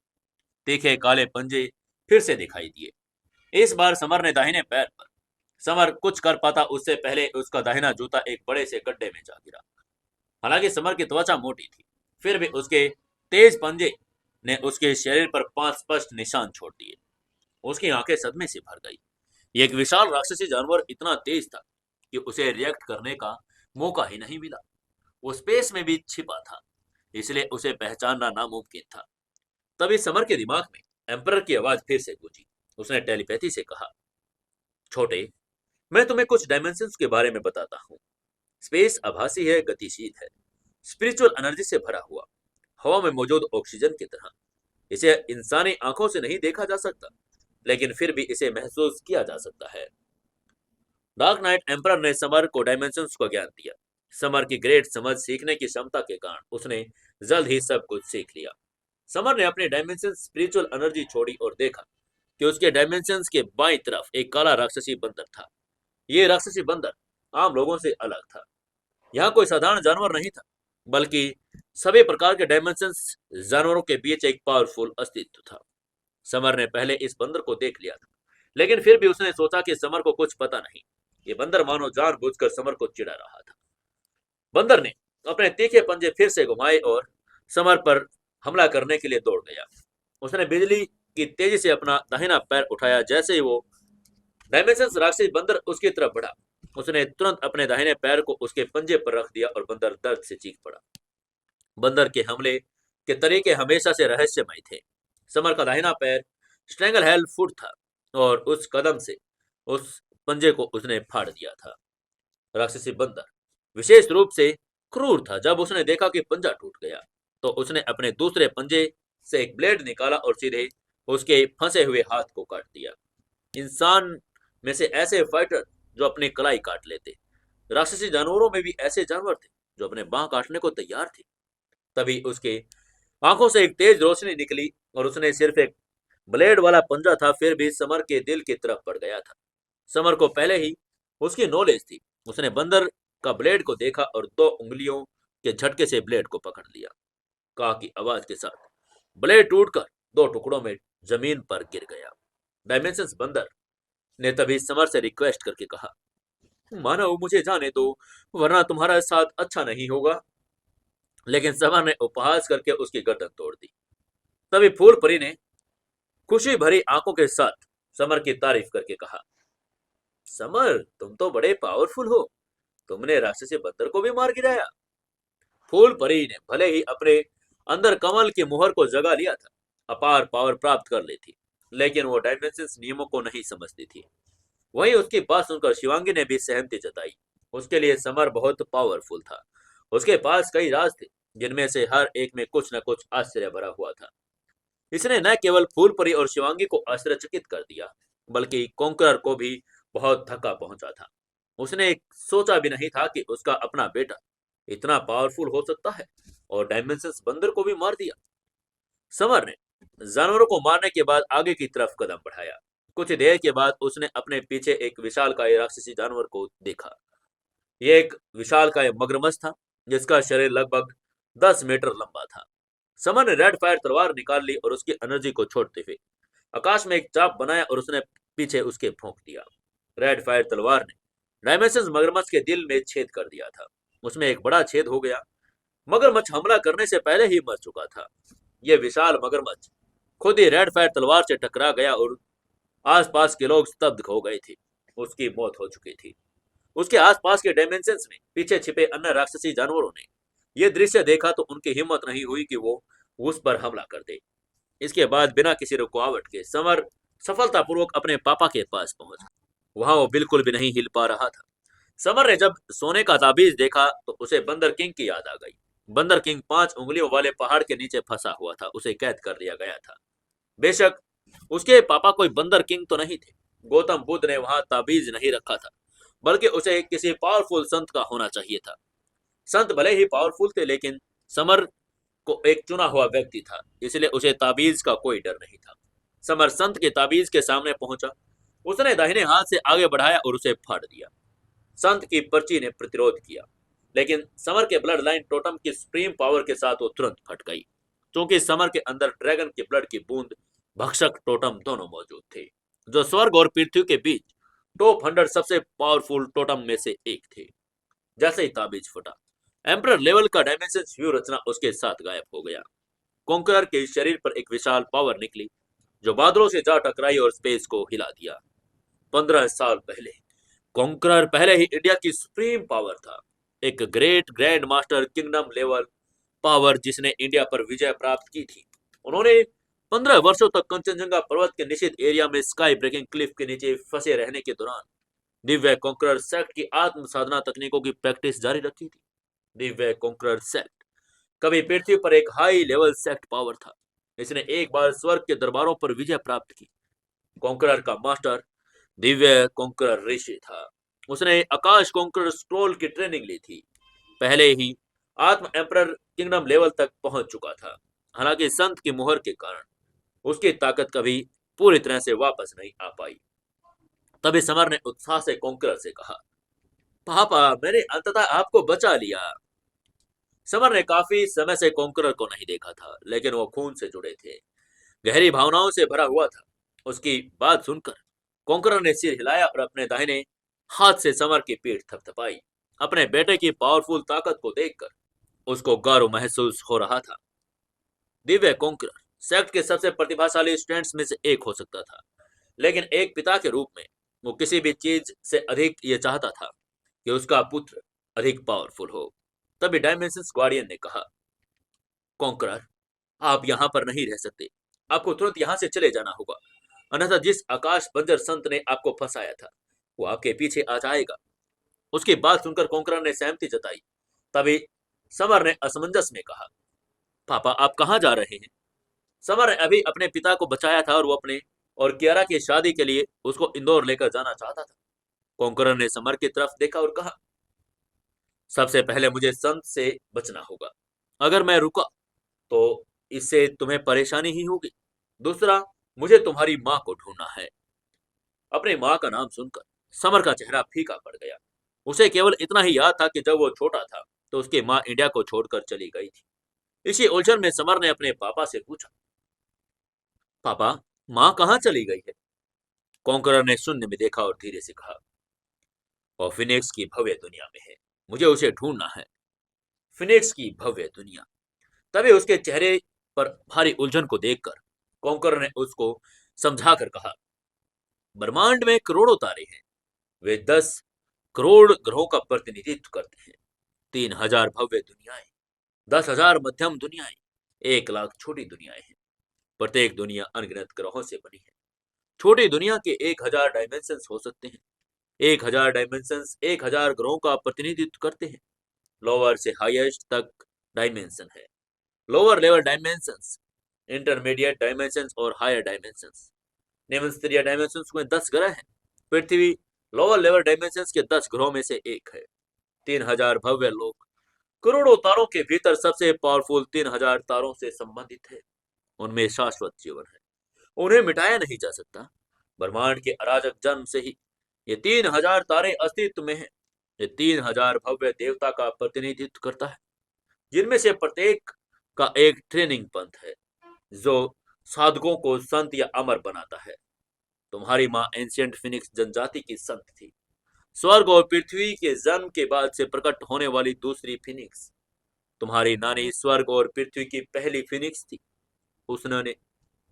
तीखे काले पंजे फिर से दिखाई दिए। इस बार समर ने दाहिने पैर पर समर कुछ कर पाता उससे पहले उसका दाहिना जूता एक बड़े से गड्ढे में जा गिरा। हालांकि समर की त्वचा मोटी थी, फिर भी उसके तेज पंजे ने उसके शरीर पर 5 स्पष्ट निशान छोड़ दिए। उसकी आंखें सदमे से भर गई। ये एक विशाल राक्षसी जानवर इतना तेज था कि उसे रिएक्ट करने का मौका ही नहीं मिला। वो स्पेस में भी छिपा था, इसलिए उसे पहचानना नामुमकिन था। तभी समर के दिमाग में एम्परर की आवाज फिर से गूंजी। उसने टेलीपैथी से कहा, छोटे, मैं तुम्हें कुछ डायमेंशंस के बारे में बताता हूँ। स्पेस आभासी है, गतिशील है, स्पिरिचुअल एनर्जी से भरा हुआ, हवा में मौजूद ऑक्सीजन की तरह। इसे इंसानी आंखों से नहीं देखा जा सकता, लेकिन फिर भी इसे महसूस किया जा सकता है। डार्क नाइट एम्परर ने समर को डायमेंशंस का ज्ञान दिया। समर की ग्रेट समझ सीखने की क्षमता के कारण उसने जल्द ही सब कुछ सीख लिया। समर ने अपनी डायमेंशन स्पिरिचुअल एनर्जी छोड़ी और देखा कि उसके डायमेंशंस के बाईं तरफ एक काला राक्षसी बंदर था। ये राक्षसी बंदर आम लोगों से अलग था। यहाँ कोई साधारण जानवर नहीं था, बल्कि सभी प्रकार के डायमेंशंस जानवरों के बीच एक पावरफुल अस्तित्व था। समर ने पहले इस बंदर को देख लिया था, लेकिन फिर भी उसने सोचा कि समर को कुछ पता नहीं। ये बंदर मानो जानबूझकर समर को चिढ़ा रहा था। बंदर ने अपने तीखे पंजे फिर से घुमाए और समर पर हमला करने के लिए दौड़ गया। उसने बिजली की तेजी से अपना दाहिना पैर उठाया। जैसे ही वो डायमेंशंस राक्षसी बंदर उसकी तरफ बढ़ा, उसने तुरंत अपने दाहिने पैर को उसके पंजे पर रख दिया और बंदर दर्द से चीख पड़ा। बंदर के हमले के तरीके हमेशा से रहस्यमय थे। समर का दाहिना पैर स्ट्रेंगल हेल्ड फुट था और उस कदम से उस पंजे को उसने फाड़ दिया था। राक्षसी बंदर विशेष रूप से क्रूर था। जब उसने देखा कि पंजा टूट गया तो उसने अपने दूसरे पंजे से एक ब्लेड निकाला और सीधे उसके फंसे हुए हाथ को काट दिया। इंसान में से ऐसे फाइटर जो अपनी कलाई काट लेते, राक्षसी जानवरों में भी ऐसे जानवर थे जो अपने बाह काटने को तैयार थे। तभी उसके आंखों से एक तेज रोशनी निकली और उसने सिर्फ एक ब्लेड वाला पंजा था, फिर भी समर के दिल की तरफ पड़ गया था। समर को पहले ही उसकी नॉलेज थी। उसने बंदर का ब्लेड को देखा और 2 उंगलियों के झटके से ब्लेड को पकड़ लिया। का की आवाज के साथ ब्लेड टूटकर 2 टुकड़ों में जमीन पर गिर गया। डायमेंशंस बंदर ने तभी समर से रिक्वेस्ट करके कहा, मानो मुझे जाने दो, वरना तुम्हारा साथ अच्छा नहीं होगा। लेकिन समर ने उपहास करके उसकी गर्दन तोड़ दी। तभी फूल परी ने खुशी भरी आंखों के साथ समर की तारीफ करके कहा, समर तुम तो बड़े पावरफुल हो, तुमने राक्षसी बंदर को भी मार गिराया। फूल परी ने भले ही अपने अंदर कमल की मुहर को जगा लिया था, अपार पावर प्राप्त कर ली थी, लेकिन वो डायमेंशंस नियमों को नहीं समझती थी। वहीं उसकी बात सुनकर शिवांगी ने भी सहमति जताई। उसके लिए समर बहुत पावरफुल था। उसके पास कई राज थे, जिनमें से हर एक में कुछ न कुछ आश्चर्य भरा हुआ था। इसने न केवल फूलपरी और शिवांगी को आश्चर्यचकित कर दिया, बल्कि कॉन्करर को भी बहुत धक्का पहुंचा था। उसने सोचा भी नहीं था कि उसका अपना बेटा इतना पावरफुल हो सकता है, और डायमेंशंस बंदर को भी मार दिया। समर ने जानवरों को मारने के बाद आगे की तरफ कदम बढ़ाया। कुछ देर के बाद उसने अपने पीछे एक विशालकाय राक्षसी जानवर को देखा। यह एक विशालकाय मगरमच्छ था, जिसका शरीर लगभग 10 मीटर लंबा था। समर ने रेड फायर तलवार निकाल ली और उसकी एनर्जी को छोड़ते हुए आकाश में एक चाप बनाया और उसने पीछे उसके भोंक दिया। रेड फायर तलवार ने डायमेंशंस मगरमच्छ के दिल में छेद कर दिया था। उसमें एक बड़ा छेद हो गया। मगरमच्छ हमला करने से पहले ही मर चुका था। यह विशाल मगरमच्छ खुद ही रेड फायर तलवार से टकरा गया और आसपास के लोग स्तब्ध हो गए थे। उसकी मौत हो चुकी थी। उसके आसपास के डायमेंशंस में पीछे छिपे अन्य राक्षसी जानवरों ने यह दृश्य देखा तो उनकी हिम्मत नहीं हुई कि वो उस पर हमला कर दे। इसके बाद बिना किसी रुकावट के समर सफलतापूर्वक अपने पापा के पास पहुंचा। वहां वो बिल्कुल भी नहीं हिल पा रहा था। समर ने जब सोने का ताबीज देखा तो उसे बंदर किंग की याद आ गई। बंदर किंग 5 उंगलियों वाले पहाड़ के नीचे फंसा हुआ था। उसे कैद कर लिया गया था। बेशक उसके पापा कोई बंदर किंग तो नहीं थे। गौतम बुद्ध ने वहां ताबीज नहीं रखा था, बल्कि उसे किसी पावरफुल संत का होना चाहिए था। संत भले ही पावरफुल थे, लेकिन समर को एक चुना हुआ व्यक्ति था, इसलिए उसे ताबीज का कोई डर नहीं था। समर संत के ताबीज के सामने पहुंचा। उसने दाहिने हाथ से आगे बढ़ाया और उसे फाड़ दिया। संत की पर्ची ने प्रतिरोध किया, लेकिन समर के ब्लड लाइन टोटम की सुप्रीम पावर के साथ वो तुरंत फट गई, क्योंकि समर के अंदर ड्रैगन के ब्लड की बूंद भक्षक टोटम दोनों मौजूद थे, जो स्वर्ग और पृथ्वी के बीच टॉप 100 सबसे पावरफुल टोटम में से एक थे। जैसे ही ताबीज फटा, एम्परर लेवल का डायमेंशन व्यू रचना उसके साथ गायब हो गया। कॉन्करर के शरीर पर एक विशाल पावर निकली, जो बादलों से जा टकराई और स्पेस को हिला दिया। 15 साल पहले कॉन्करर पहले ही इंडिया की सुप्रीम पावर था, एक great grand master kingdom level power जिसने इंडिया पर विजय प्राप्त की थी। उन्होंने 15 वर्षों तक कंचनजंगा पर्वत के निषिद्ध एरिया में स्काई ब्रेकिंग क्लिफ के नीचे फंसे रहने के दौरान दिव्य कॉन्करर सेक्ट की आत्म साधना तकनीकों की प्रैक्टिस जारी रखी थी। दिव्य कॉन्करर सेक्ट कभी पृथ्वी पर एक हाई लेवल सेक्ट पावर था। इसने एक बार स्वर्ग के दरबारों पर विजय प्राप्त की। कॉन्करर का मास्टर दिव्य कॉन्करर ऋषि था। उसने आकाश कॉन्करर स्क्रोल की ट्रेनिंग ली थी, पहले ही आत्म एम्परर किंगडम लेवल तक पहुंच चुका था। हालांकि संत की मुहर के कारण उसकी ताकत कभी पूरी तरह से वापस नहीं आ पाई। तभी समर ने उत्साह से कॉन्करर से कहा, पापा मैंने अंततः आपको बचा लिया। समर ने काफी समय से कॉन्करर को नहीं देखा था, लेकिन वो खून से जुड़े थे, गहरी भावनाओं से भरा हुआ था। उसकी बात सुनकर कॉन्करर ने सिर हिलाया और अपने दाहिने हाथ से समर की पीठ थपथपाई। अपने बेटे की पावरफुल ताकत को देखकर उसको गर्व महसूस हो रहा था। दिव्य कोंकणर सेक्ट के सबसे प्रतिभाशाली स्टूडेंट्स में से एक हो सकता था, लेकिन एक पिता के रूप में वो किसी भी चीज से अधिक ये चाहता था कि उसका पुत्र अधिक पावरफुल हो। तभी डायमेंशंस गार्डियन ने कहा, कॉन्करर, आप यहाँ पर नहीं रह सकते। आपको तुरंत यहाँ से चले जाना होगा, अन्यथा जिस आकाश बंजर संत ने आपको फंसाया था वो आपके पीछे आ जाएगा। उसकी बात सुनकर कॉन्करर ने सहमति जताई। तभी समर ने असमंजस में कहा, पापा आप कहाँ जा रहे हैं? समर ने अभी अपने पिता को बचाया था और वो अपने और कियारा की शादी के लिए उसको इंदौर लेकर जाना चाहता था। कॉन्करर ने समर की तरफ देखा और कहा, सबसे पहले मुझे संत से बचना होगा। अगर मैं रुका तो इससे तुम्हें परेशानी ही होगी। दूसरा, मुझे तुम्हारी माँ को ढूंढना है। अपनी माँ का नाम सुनकर समर का चेहरा फीका पड़ गया। उसे केवल इतना ही याद था कि जब वो छोटा था तो उसकी माँ इंडिया को छोड़कर चली गई थी। इसी उलझन में समर ने अपने पापा से पूछा, पापा माँ कहाँ चली गई है? कॉन्करर ने शून्य में देखा और धीरे से कहा, वो फिनिक्स की भव्य दुनिया में है, मुझे उसे ढूंढना है। फिनिक्स की भव्य दुनिया। तभी उसके चेहरे पर भारी उलझन को देखकर कॉन्करर ने उसको समझाकर कहा, ब्रह्मांड में करोड़ों तारे हैं। वे 10 करोड़ ग्रहों का प्रतिनिधित्व करते हैं। 3,000 भव्य दुनियाएं, 10,000 मध्यम दुनियाएं, 1 लाख छोटी दुनियाएं हैं। प्रत्येक दुनिया अनगिनत ग्रहों से बनी है। छोटी दुनिया के 1,000 डायमेंशंस हो सकते हैं। 1,000 डायमेंशंस 1,000 ग्रहों का प्रतिनिधित्व करते हैं। लोअर से हाईएस्ट तक डायमेंशन है। Lower level dimensions, intermediate dimensions और हायर डायमेंशंस। निम्न स्तरीय डायमेंशंस में 10 ग्रह हैं। पृथ्वी लोअर लेवल डायमेंशंस के 10 ग्रहों में से एक है। 3,000 भव्य लोक करोड़ों तारों के भीतर सबसे पावरफुल 3,000 तारों से संबंधित है। उनमें शाश्वत जीवन है, उन्हें मिटाया नहीं जा सकता। ब्रह्मांड के अराजक जन्म से ही ये 3,000 तारे अस्तित्व में हैं। ये 3,000 भव्य देवता का प्रतिनिधित्व करता है, जिनमें से प्रत्येक का एक ट्रेनिंग पंथ है जो साधकों को संत या अमर बनाता है। तुम्हारी माँ एंशियंट फिनिक्स जनजाति की संत थी, स्वर्ग और पृथ्वी के जन्म के बाद से प्रकट होने वाली दूसरी फिनिक्स। तुम्हारी नानी स्वर्ग और पृथ्वी की पहली फिनिक्स थी। उसने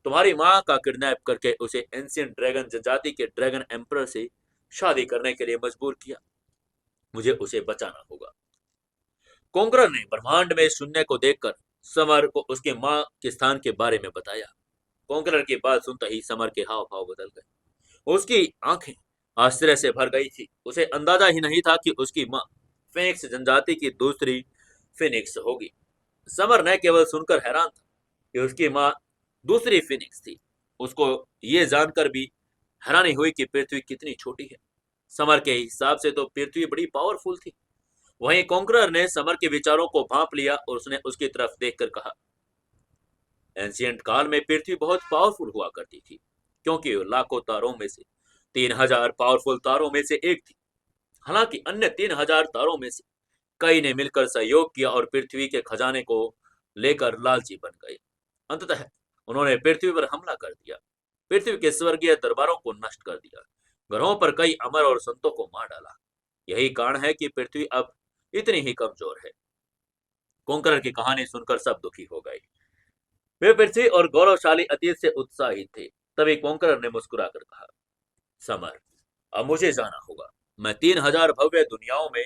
तुम्हारी माँ का किडनैप करके उसे एंशियंट ड्रैगन जनजाति के ड्रैगन एम्परर से शादी करने के लिए मजबूर किया। मुझे उसे बचाना होगा। कोंकरर ने ब्रह्मांड में शून्य को देखकर समर को उसके माँ के स्थान के बारे में बताया। कोंकरर की बात सुनते ही समर के हाव भाव बदल गए। उसकी आंखें आश्चर्य से भर गई थी। उसे अंदाजा ही नहीं था कि उसकी माँ फिनिक्स जनजाति की दूसरी फिनिक्स होगी। समर न केवल सुनकर हैरान था कि उसकी माँ दूसरी फिनिक्स थी, उसको ये जानकर भी हैरानी हुई कि पृथ्वी कितनी छोटी है। समर के हिसाब से तो पृथ्वी बड़ी पावरफुल थी। वहीं कॉन्करर ने समर के विचारों को भांप लिया और उसने उसकी तरफ देखकर कहा, एंशियंट काल में पृथ्वी बहुत पावरफुल हुआ करती थी, क्योंकि वो लाखों तारों में से 3,000 पावरफुल तारों में से एक थी। हालांकि अन्य 3,000 तारों में से कई ने मिलकर सहयोग किया और पृथ्वी के खजाने को लेकर लालची बन गए। अंततः उन्होंने पृथ्वी पर हमला कर दिया, पृथ्वी के स्वर्गीय दरबारों को नष्ट कर दिया, ग्रहों पर कई अमर और संतों को मार डाला। यही कारण है कि पृथ्वी अब इतनी ही कमजोर है। कोंकरर की कहानी सुनकर सब दुखी हो गए। वे पृथ्वी और गौरवशाली अतीत से उत्साहित थे। तभी कोंकरर ने मुस्कुराकर कहा, समर, अब मुझे जाना होगा। मैं 3,000 भव्य दुनियाओं में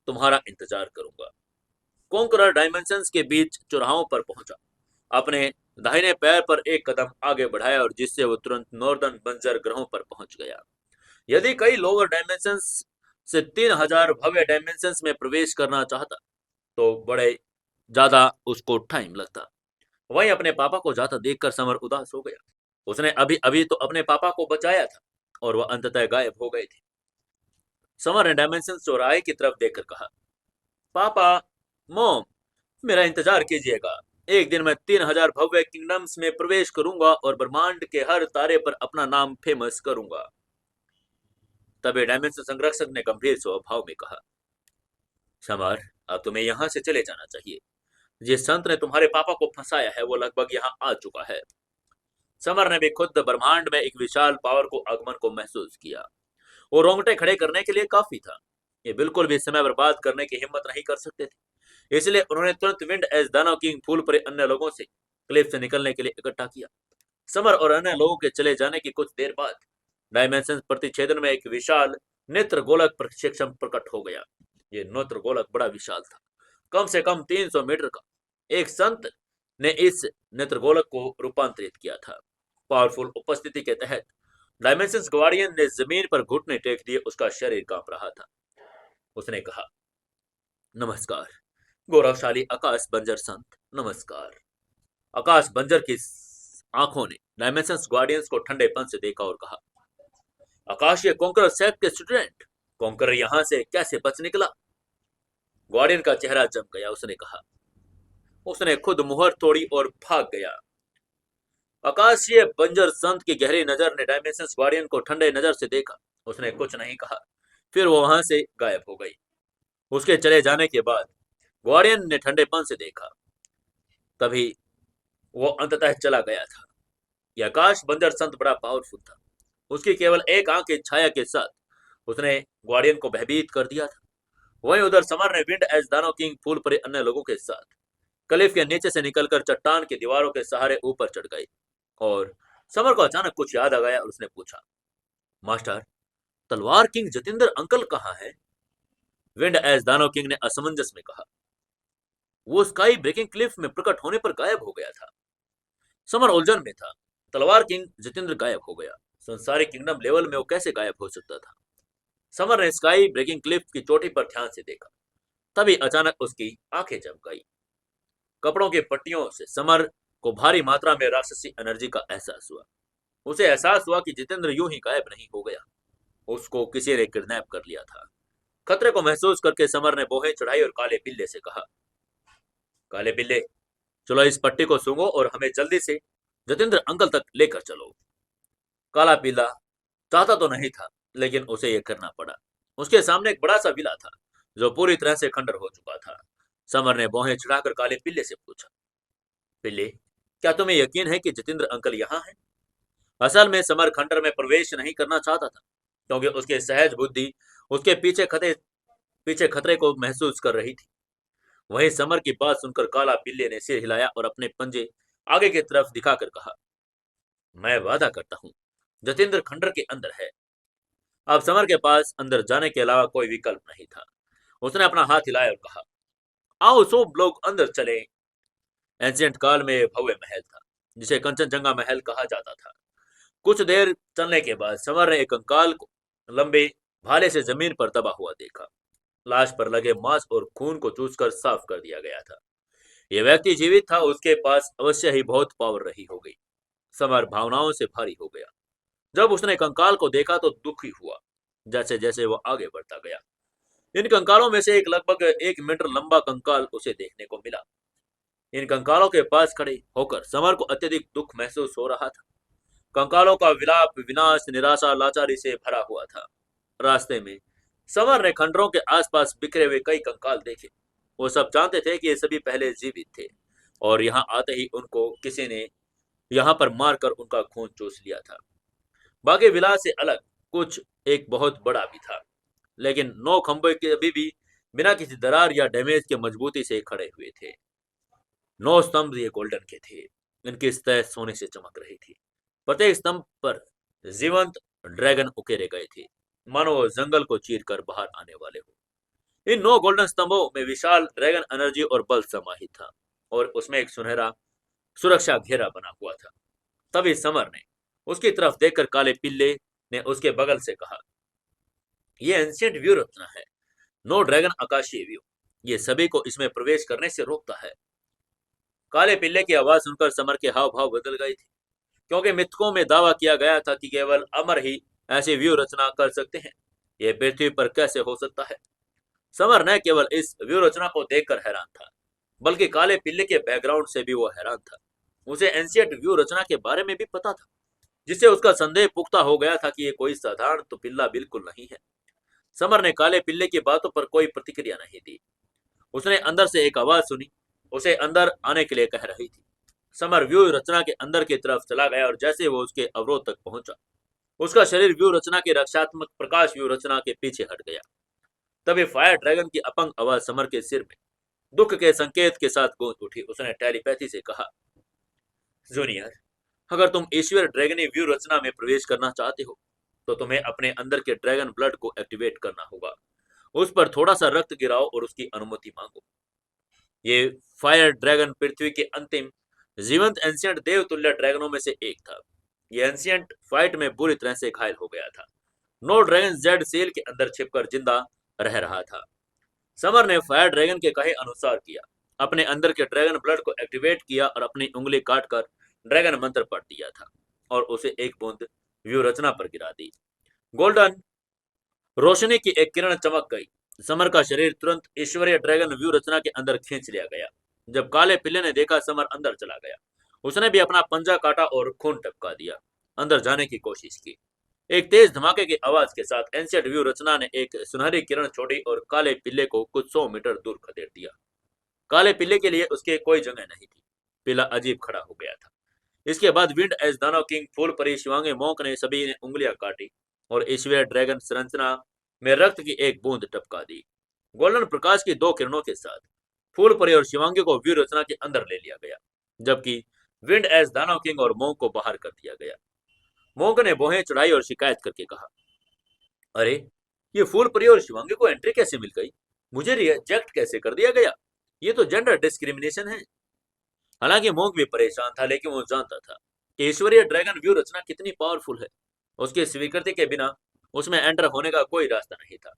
तुम्हारा इंतजार करूंगा। कोंकरर डायमेंशंस के बीच चौराहों पर पहुंचा, अपने दाहिने पैर पर एक कदम आगे बढ़ाया और जिससे वो तुरंत नॉर्दर्न बंजर ग्रहों पर पहुंच गया। यदि कई लोअर डायमेंशंस से 3,000 भव्य डायमेंशंस में प्रवेश करना चाहता तो बड़े ज्यादा उसको टाइम लगता। वहीं अपने पापा को जाता देखकर समर उदास हो गया। उसने अभी अभी तो अपने पापा को बचाया था और वह अंततः गायब हो गए थे। समर ने डायमेंशंस चौराहे की तरफ देखकर कहा, पापा, मॉम, मेरा इंतजार कीजिएगा। एक दिन मैं 3,000 भव्य किंगडम्स में प्रवेश करूंगा और ब्रह्मांड के हर तारे पर अपना नाम फेमस करूंगा। तभी डायमेंशन संरक्षक ने गंभीर स्वभाव में कहा, समर, अब तुम्हें यहां से चले जाना चाहिए। जिस संत ने तुम्हारे पापा को फंसाया है वो लगभग यहाँ आ चुका है। समर ने भी खुद ब्रह्मांड में एक विशाल पावर को आगमन को महसूस किया। वो रोंगटे खड़े करने के लिए काफी था। ये बिल्कुल भी समय बर्बाद करने की हिम्मत नहीं कर सकते थे, इसलिए उन्होंने तुरंत विंड एज दानव किंग फूल परे अन्य लोगों से क्लिफ से निकलने के लिए इकट्ठा किया। समर और अन्य लोगों के चले जाने की कुछ देर बाद डायमेंशन प्रतिच्छेदन में एक विशाल नेत्र गोलक प्रक्षेपण प्रकट हो गया। ये नेत्र गोलक बड़ा विशाल था, कम से कम 300 मीटर का। एक संत ने इस नेत्र गोलक को रूपांतरित किया था। पावरफुल उपस्थिति के तहत डायमेंशन गार्डियन ने जमीन पर घुटने टेक दिए। उसका शरीर कांप रहा था। उसने कहा, नमस्कार गौरवशाली आकाश बंजर संत, नमस्कार। आकाश बंजर की आंखों ने डायमेंशन गार्डियंस को ठंडेपन से देखा और कहा, आकाशीय कॉन्करर सेक्ट के स्टूडेंट, कॉन्करर यहां से कैसे बच निकला? गार्डियन का चेहरा जम गया। उसने कहा, उसने खुद मुहर तोड़ी और भाग गया। आकाशीय बंजर संत की गहरी नजर ने डायमेंशन गार्डियन को ठंडे नजर से देखा। उसने कुछ नहीं कहा, फिर वो वहां से गायब हो गई। उसके चले जाने के बाद गार्डियन ने ठंडेपन से देखा, तभी वो अंततः चला गया था। यह आकाश बंजर संत बड़ा पावरफुल था। उसकी केवल एक आंख की छाया के साथ उसने गार्डियन को भयभीत कर दिया था। वहीं उधर समर ने विंड एज दानव किंग फूल परे अन्य लोगों के साथ क्लिफ के नीचे से निकलकर चट्टान की दीवारों के सहारे ऊपर चढ़ गई। और समर को अचानक कुछ याद आ गया और उसने पूछा, मास्टर, तलवार किंग जतिंदर अंकल कहाँ है? विंड एज दानव किंग ने असमंजस में कहा, वो स्काई ब्रेकिंग क्लिफ में प्रकट होने पर गायब हो गया था। समर उलझन में था। तलवार किंग जतिंद्र गायब हो गया, संसारिक किंगडम लेवल में वो कैसे गायब हो सकता था? समर ने स्काई ब्रेकिंग क्लिफ की चोटी पर ध्यान से देखा। तभी अचानक उसकी आंखें जम गई। कपड़ों की पट्टियों से समर को भारी मात्रा में राक्षसी एनर्जी का एहसास हुआ। उसे एहसास हुआ कि जितेंद्र यूं ही गायब नहीं हो गया, उसको किसी ने किडनैप कर लिया था। खतरे को महसूस करके समर ने बोहें चढ़ाई और काले बिल्ले से कहा, काले बिल्ले, चलो इस पट्टी को सूंघो और हमें जल्दी से जतिंद्र अंकल तक लेकर चलो। काला बिल्ला चाहता तो नहीं था, लेकिन उसे यह करना पड़ा। उसके सामने एक बड़ा सा बिल्ला था जो पूरी तरह से खंडर हो चुका था। समर ने बोहें चढ़ाकर काले बिल्ले से पूछा, बिल्ले, क्या तुम्हें यकीन है कि जतिंद्र अंकल यहाँ हैं? असल में समर खंडर में प्रवेश नहीं करना चाहता था, क्योंकि उसकी सहज बुद्धि उसके पीछे खतरे को महसूस कर रही थी। वहीं समर की बात सुनकर काला बिल्ले ने सिर हिलाया और अपने पंजे आगे की तरफ दिखाकर कहा, मैं वादा करता हूं जतिंद्र खंडर के अंदर है। अब समर के पास अंदर जाने के अलावा कोई विकल्प नहीं था। उसने अपना हाथ हिलाया और कहा, आओ सब लोग अंदर चले। एंशिएंट काल में भव्य महल था जिसे कंचनजंगा महल कहा जाता था। कुछ देर चलने के बाद समर ने एक कंकाल को लंबे भाले से जमीन पर दबा हुआ देखा। लाश पर लगे मांस और खून को चूसकर साफ कर दिया गया था। यह व्यक्ति जीवित था, उसके पास अवश्य ही बहुत पावर रही होगी। समर भावनाओं से भारी हो गया। जब उसने कंकाल को देखा तो दुखी हुआ। जैसे जैसे वो आगे बढ़ता गया, इन कंकालों में से एक लगभग 1 मीटर लंबा कंकाल उसे देखने को मिला। इन कंकालों के पास खड़े होकर समर को अत्यधिक दुख महसूस हो रहा था। कंकालों का विलाप विनाश, निराशा, लाचारी से भरा हुआ था। रास्ते में समर ने खंडरों के आसपास बिखरे हुए कई कंकाल देखे। वो सब जानते थे कि ये सभी पहले जीवित थे और यहाँ आते ही उनको किसी ने यहाँ पर मारकर उनका खून चूस लिया था। बाकी विलास से अलग कुछ एक बहुत बड़ा भी था, लेकिन 9 खंभे के अभी भी बिना किसी दरार या डैमेज के मजबूती से खड़े हुए थे। 9 स्तंभ ये गोल्डन के थे। इनकी सतह सोने से चमक रही थी। प्रत्येक स्तंभ पर जीवंत ड्रैगन उकेरे गए थे, मानो वो जंगल को चीर कर बाहर आने वाले हो। इन 9 गोल्डन स्तंभों में विशाल ड्रैगन एनर्जी और बल समाहित था और उसमें एक सुनहरा सुरक्षा घेरा बना हुआ था। तभी समर ने उसकी तरफ देखकर काले पिल्ले ने उसके बगल से कहा, यह एंशिएंट व्यू रत्न है, नो ड्रैगन आकाशीय व्यू। ये सभी को इसमें प्रवेश करने से रोकता है। काले पिल्ले की आवाज सुनकर समर के हाव भाव बदल गए थे, क्योंकि मिथकों में दावा किया गया था कि केवल अमर ही ऐसी व्यू रचना कर सकते हैं। यह पृथ्वी पर कैसे हो सकता है? समर न केवल इस व्यू रचना को देखकर हैरान था, बल्कि काले पिल्ले के बैकग्राउंड से भी वो हैरान था। उसे एंशिएंट व्यू रचना के बारे में भी पता था, जिससे उसका संदेह पुख्ता हो गया था कि ये कोई साधारण तो पिल्ला बिल्कुल नहीं है। समर ने काले पिल्ले की बातों पर कोई प्रतिक्रिया नहीं दी। उसने अंदर से एक आवाज सुनी, उसे अंदर आने के लिए कह रही थी। समर व्यू रचना के अंदर की तरफ चला गया और जैसे वो उसके अवरोध तक पहुंचा, उसका शरीर व्यू रचना की रक्षात्मक प्रकाश व्यू रचना के पीछे हट गया। तभी फायर ड्रैगन की अपंग आवाज समर के सिर में दुख के संकेत के साथ गूंज उठी। उसने टेलीपैथी से कहा, जूनियर, अगर तुम ईश्वर ड्रैगनी व्यू रचना में प्रवेश करना चाहते हो तो तुम्हें अपने अंदर के ड्रैगन ब्लड को एक्टिवेट करना होगा। उस पर थोड़ा सा रक्त गिराओ और उसकी अनुमति मांगो। ये फायर ड्रैगन पृथ्वी के अंतिम जीवंत एंशियंट देवतुल्य ड्रैगनों में से एक था। ये एंशियंट फाइट में बुरी तरह से घायल हो गया था। नो ड्रैगन जेड सेल के अंदर छिपकर जिंदा रह रहा था। समर ने फायर ड्रैगन के कहे अनुसार किया, अपने अंदर के ड्रैगन ब्लड को एक्टिवेट किया और अपनी उंगली काटकर ड्रैगन मंत्र पढ़ दिया था और उसे एक बूंद व्यू रचना पर गिरा दी। गोल्डन रोशनी की एक किरण चमक गई। समर का शरीर तुरंत ईश्वरीय ड्रैगन व्यू रचना के अंदर खींच लिया गया। जब काले पिल्ले ने देखा समर अंदर चला गया, उसने भी अपना पंजा काटा और खून टपका दिया। अंदर जाने की कोशिश की। एक तेज धमाके की आवाज के साथ एंशियंट व्यू रचना ने एक सुनहरी किरण छोड़ी और काले पिल्ले को कुछ 100 मीटर दूर खदेड़ दिया। काले पिल्ले के लिए उसके कोई जगह नहीं थी। पिल्ला अजीब खड़ा हो गया था। इसके बाद विंड एज दानव किंग, फूल परी, शिवांगी मोंक ने सभी ने उंगलियां काटी और ईश्वरीय ड्रैगन संरचना में रक्त की एक बूंद टपका दी। गोल्डन प्रकाश की 2 किरणों के साथ फूल परी और शिवांगी को व्यू रचना के अंदर ले लिया गया, जबकि विंड एज दानव किंग और मोंक को बाहर कर दिया गया। मोंक ने बोहें चढ़ाई और शिकायत करके कहा, अरे, ये फूल परी और शिवांगी को एंट्री कैसे मिल गई? मुझे रिजेक्ट कैसे कर दिया गया? ये तो जेंडर डिस्क्रिमिनेशन है। हालांकि मोंक भी परेशान था, लेकिन वो जानता था कि ईश्वरीय ड्रैगन व्यू रचना कितनी पावरफुल है। उसकी स्वीकृति के बिना उसमें एंटर होने का कोई रास्ता नहीं था।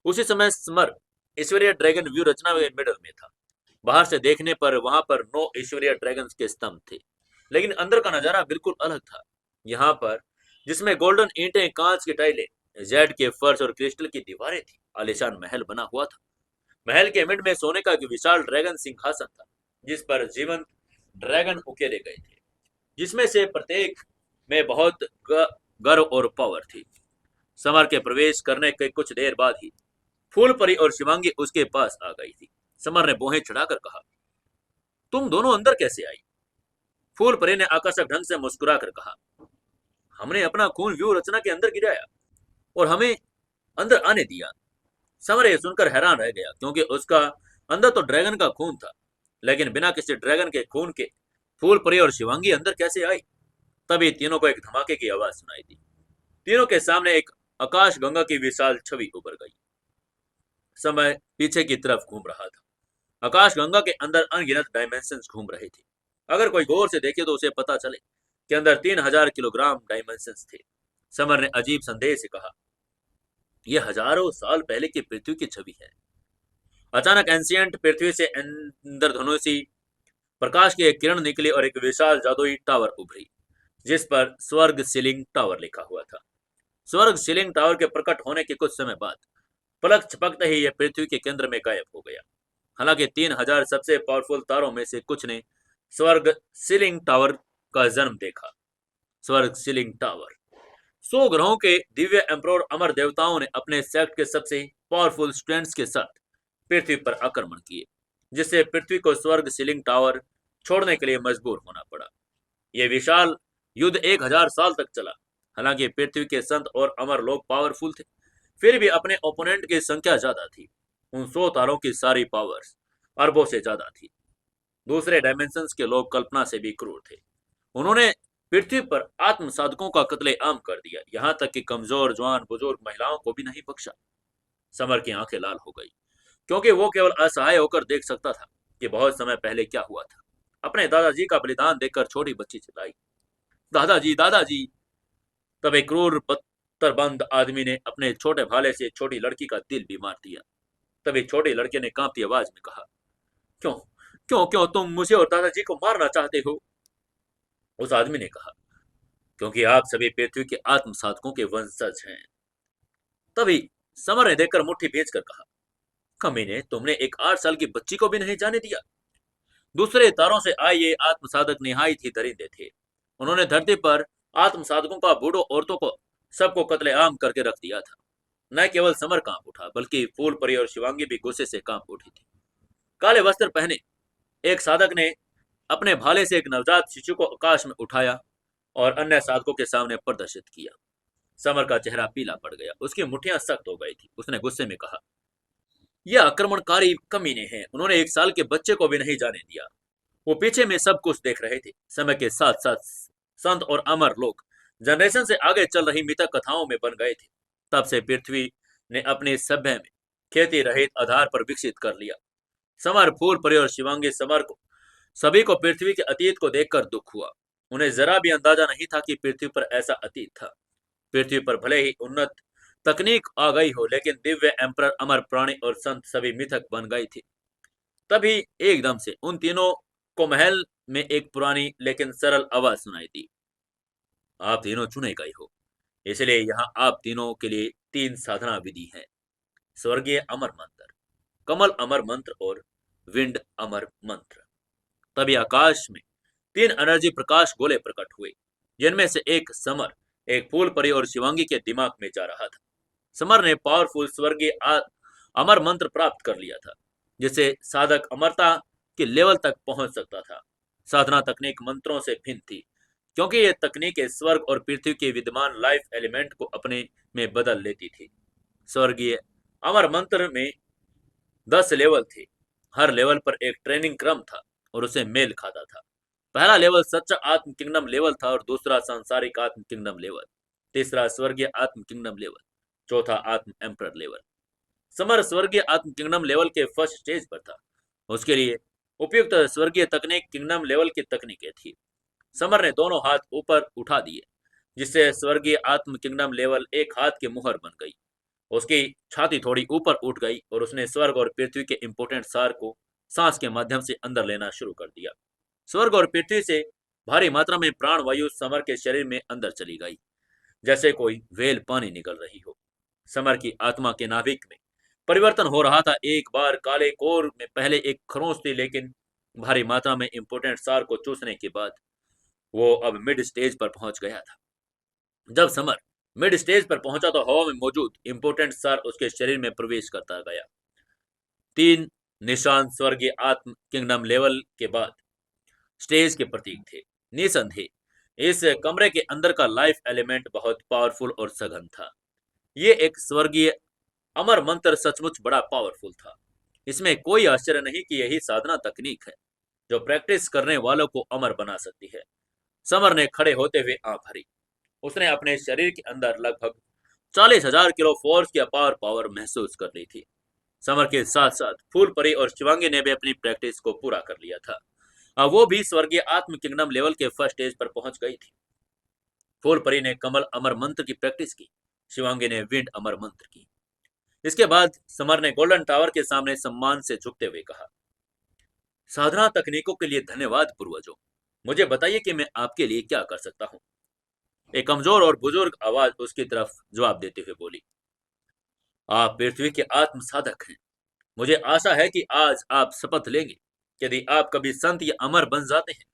उसी समय स्मर ईश्वरीय ड्रैगन व्यू रचना के मिडल में था। बाहर से देखने पर वहां पर 9 ईश्वरीय ड्रैगन के स्तंभ थे, लेकिन अंदर का नजारा बिल्कुल अलग था। यहाँ पर, जिसमें गोल्डन ईंटें, कांच की टाइलें, जेड के फर्श और क्रिस्टल की दीवारें थी, आलीशान महल बना हुआ था। महल के मिड में सोने का एक विशाल ड्रैगन सिंहासन था, जिस पर जीवंत ड्रैगन उकेरे गए थे, जिसमें से प्रत्येक में बहुत गर्व और पावर थी। समर के प्रवेश करने के कुछ देर बाद ही फूल परी और शिवांगी उसके पास आ गई थी। समर ने बोहें चढ़ाकर कहा, तुम दोनों अंदर कैसे आई? फूल परी ने आकर्षक ढंग से मुस्कुराकर कहा, हमने अपना खून व्यू रचना के अंदर गिराया और हमें अंदर आने दिया। समर ये सुनकर हैरान रह गया, क्योंकि उसका अंदर तो ड्रैगन का खून था, लेकिन बिना किसी ड्रैगन के खून के फूल परी और शिवांगी अंदर कैसे आई? तभी तीनों को एक धमाके की आवाज सुनाई दी। तीनों के सामने एक आकाश गंगा की विशाल छवि उभर गई। समय पीछे की तरफ घूम रहा था। आकाश गंगा के अंदर अनगिनत डायमेंशंस घूम रहे थे। अगर कोई गौर से देखे तो उसे पता चले कि अंदर 3000 किलोग्राम डायमेंशंस थे। समर ने अजीब संदेह से कहा, यह हजारों साल पहले की पृथ्वी की छवि है। अचानक एंशियंट पृथ्वी से इंद्रधनुषी प्रकाश की एक किरण निकली और एक विशाल जादुई टावर उभरी, जिस पर स्वर्ग सीलिंग टावर लिखा हुआ था। स्वर्ग सीलिंग टावर के प्रकट होने के कुछ समय बाद पलक झपकते ही यह पृथ्वी के केंद्र में गायब हो गया। हालांकि 3000 सबसे पावरफुल तारों में से कुछ ने स्वर्ग सीलिंग टावर का जन्म देखा। स्वर्ग सीलिंग टावर 100 ग्रहों के दिव्य एम्परर अमर देवताओं ने अपने सेक्ट के सबसे पावरफुल स्टूडेंट्स के साथ पृथ्वी पर आक्रमण किए, जिससे पृथ्वी को स्वर्ग सीलिंग टावर छोड़ने के लिए मजबूर होना पड़ा। यह विशाल युद्ध 1000 साल तक चला। हालांकि पृथ्वी के संत और अमर लोग पावरफुल थे, फिर भी अपने ओपोनेंट की संख्या ज्यादा थी। उन 100 तारों की सारी पावर्स अरबों से ज्यादा थी। दूसरे डायमेंशंस के लोग कल्पना से भी क्रूर थे। उन्होंने पृथ्वी पर आत्म साधकों का कत्लेआम कर दिया, यहां तक कि कमजोर, जवान, बुजुर्ग, महिलाओं को भी नहीं बख्शा। समर की आंखें लाल हो गई, क्योंकि वो केवल असहाय होकर देख सकता था कि बहुत समय पहले क्या हुआ था। अपने दादाजी का बलिदान देखकर छोटी बच्ची चिल्लाई, दादाजी, दादाजी। तब एक क्रूर पत्थरबंद आदमी ने अपने छोटे भाले से छोटी लड़की का दिल भी मार दिया। तभी छोटे लड़के ने कांपती आवाज में कहा, क्यों क्यों क्यों तुम मुझे और दादाजी को मारना चाहते हो? उस आदमी ने कहा, क्योंकि आप सभी पृथ्वी के आत्म साधकों के वंशज हैं। तभी समर ने देखकर मुट्ठी भेजकर कहा, कमीने, तुमने एक 8 साल की बच्ची को भी नहीं जाने दिया। दूसरे तारों से आए ये आत्म साधक निहायत ही दरिंदे थे। उन्होंने धरती पर आत्म साधकों का, बूढ़ों, औरतों को, सबको कत्लेआम करके रख दिया था। न केवल समर कांप उठा, बल्कि फूल परी और शिवांगी भी गुस्से से कांप उठी थी। काले वस्त्र पहने एक साधक ने अपने भाले से एक नवजात शिशु को आकाश में उठाया और अन्य साधकों के सामने प्रदर्शित किया। समर का चेहरा पीला पड़ गया, उसकी मुट्ठियां सख्त हो गई थी। उसने गुस्से में कहा, यह आक्रमणकारी कमीने हैं, उन्होंने 1 साल के बच्चे को भी नहीं जाने दिया। वो पीछे में सब कुछ देख रहे थे। समय के साथ साथ संत और अमर लोग जनरेशन से आगे चल रही मिथक कथाओं में बन गए थे। तब से पृथ्वी ने अपने सभ्य में खेती रहित आधार पर विकसित कर लिया। समर, फूल परी और शिवांगी समर को सभी को पृथ्वी के अतीत को देखकर दुख हुआ। उन्हें जरा भी अंदाजा नहीं था कि पृथ्वी पर ऐसा अतीत था। पृथ्वी पर भले ही उन्नत तकनीक आ गई हो, लेकिन दिव्य एम्परर, अमर प्राणी और संत सभी मिथक बन गई थी। तभी एकदम से उन तीनों को महल में एक पुरानी लेकिन सरल आवाज सुनाई दी, आप तीनों चुने गए हो, इसलिए यहाँ आप तीनों के लिए 3 साधना विधि है। स्वर्गीय अमर मंत्र, कमल अमर मंत्र और विंड अमर मंत्र। तभी आकाश में 3 एनर्जी प्रकाश गोले प्रकट हुए, जिनमें से एक समर, एक फूल परी और शिवांगी के दिमाग में जा रहा था। समर ने पावरफुल स्वर्गीय अमर मंत्र प्राप्त कर लिया था, जिससे साधक अमरता के लेवल तक पहुंच सकता था। साधना तकनीक मंत्रों से भिन्न थी, क्योंकि यह तकनीक स्वर्ग और पृथ्वी के विद्यमान लाइफ एलिमेंट को अपने में बदल लेती थी। स्वर्गीय अमर मंत्र में 10 लेवल थे। हर लेवल पर एक ट्रेनिंग क्रम था और उसे मेल खाता था। पहला लेवल सच्चा आत्म किंगडम लेवल था और दूसरा सांसारिक आत्म किंगडम लेवल, तीसरा स्वर्गीय आत्म किंगडम लेवल, चौथा आत्म एम्परर लेवल। समर स्वर्गीय आत्म किंगडम लेवल के फर्स्ट स्टेज पर था। उसके लिए उपयुक्त स्वर्गीय तकनीक किंगडम लेवल की तकनीकें थी। समर ने दोनों हाथ ऊपर उठा दिए, जिससे स्वर्गीय आत्म किंगडम लेवल एक हाथ की मुहर बन गई। उसकी छाती थोड़ी ऊपर उठ गई और उसने स्वर्ग और पृथ्वी के इंपोर्टेंट सार को सांस के माध्यम से अंदर लेना शुरू कर दिया। स्वर्ग और पृथ्वी से भारी मात्रा में प्राण वायु समर के शरीर में अंदर चली गई, जैसे कोई वेल पानी निकल रही हो। समर की आत्मा के नाभिक में परिवर्तन हो रहा था। एक बार काले कोर में पहले एक खरोंच थी, लेकिन भारी मात्रा में इंपोर्टेंट सार को चूसने के बाद वो अब मिड स्टेज पर पहुंच गया था। जब समर मिड स्टेज पर पहुंचा तो हवा में मौजूद इंपोर्टेंट सार उसके शरीर में प्रवेश करता गया। 3 निशान स्वर्गीय आत्म किंगडम लेवल के बाद स्टेज के प्रतीक थे। निसंदेह इस कमरे के अंदर का लाइफ एलिमेंट बहुत पावरफुल और सघन था। ये एक स्वर्गीय अमर मंत्र सचमुच बड़ा पावरफुल था। इसमें कोई आश्चर्य नहीं कि यही साधना तकनीक है जो प्रैक्टिस करने वालों को अमर बना सकती है। समर ने खड़े होते हुए आंख भरी। उसने अपने शरीर के अंदर लगभग 40,000 किलो फोर्स की अपार पावर महसूस कर ली थी। समर के साथ साथ फूल परी और शिवांगी ने भी अपनी प्रैक्टिस को पूरा कर लिया था। अब वो भी स्वर्गीय आत्म किंगडम लेवल के फर्स्ट स्टेज पर पहुंच गई थी। फूल परी ने कमल अमर मंत्र की प्रैक्टिस की, शिवांगी ने विंड अमर मंत्र की। इसके बाद समर ने गोल्डन टावर के सामने सम्मान से झुकते हुए कहा, साधना तकनीकों के लिए धन्यवाद पूर्वजों। मुझे बताइए कि मैं आपके लिए क्या कर सकता हूँ। एक कमजोर और बुजुर्ग आवाज उसकी तरफ जवाब देते हुए बोली, आप पृथ्वी के आत्म साधक हैं। मुझे आशा है कि आज आप शपथ लेंगे, यदि आप कभी संत या अमर बन जाते हैं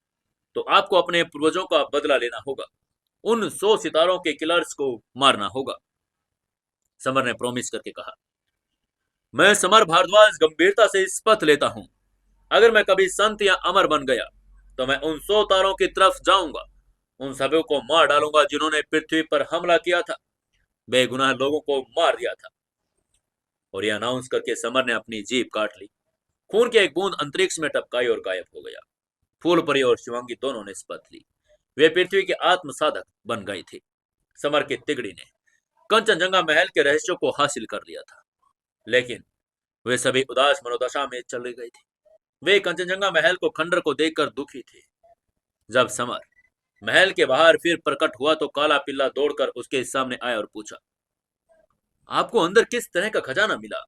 तो आपको अपने पूर्वजों का बदला लेना होगा, उन 100 सितारों के किलर्स को मारना होगा। समर ने प्रॉमिस करके कहा, मैं समर भारद्वाज गंभीरता से शपथ लेता हूं, अगर मैं कभी संत या अमर बन गया तो मैं उन 100 तारों की तरफ जाऊंगा, उन सभी को मार डालूंगा जिन्होंने पृथ्वी पर हमला किया था, बेगुनाह लोगों को मार दिया था। और यह अनाउंस करके समर ने अपनी जीभ काट ली। खून की एक बूंद अंतरिक्ष में टपकाई और गायब हो गया। फूल परी और शिवांगी दोनों ने शपथ ली। वे पृथ्वी के आत्म साधक बन गए थे। समर की तिगड़ी ने कंचनजंगा महल के रहस्यों को हासिल कर लिया था, लेकिन वे सभी उदास मनोदशा में चले गए थे। वे कंचनजंगा महल को खंडर को देखकर दुखी थे। जब समर महल के बाहर फिर प्रकट हुआ तो काला पिल्ला दौड़कर उसके सामने आया और पूछा, आपको अंदर किस तरह का खजाना मिला।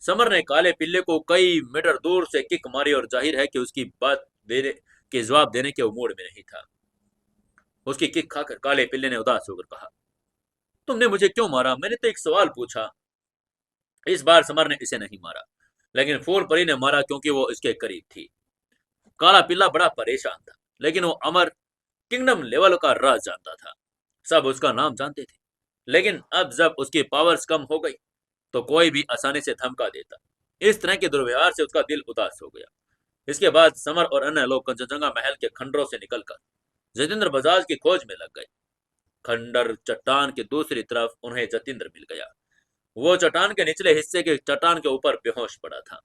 समर ने काले पिल्ले को कई मीटर दूर से किक मारी और जाहिर है कि उसकी बात देने के जवाब देने के मूड में नहीं था। उसकी किक खाकर काले पिल्ले ने उदास होकर कहा, तुमने मुझे क्यों मारा, मैंने तो एक सवाल पूछा। इस बार समर ने इसे नहीं मारा, लेकिन फूल परी ने मारा क्योंकि वो इसके करीब थी। काला पिल्ला बड़ा परेशान था, लेकिन वो अमर किंगडम लेवल का राज जानता था। सब उसका नाम जानते थे, लेकिन अब जब उसकी पावर्स कम हो गई तो कोई भी आसानी से धमका देता। इस तरह के दुर्व्यवहार से उसका दिल उदास हो गया। इसके बाद समर और अन्य लोग कंचनजंगा महल के खंडरों से निकलकर जितेंद्र बजाज की खोज में लग गए। खंडर चट्टान के दूसरी तरफ उन्हें जतिंद्र मिल गया। वो चट्टान के निचले हिस्से के चट्टान के ऊपर बेहोश पड़ा था।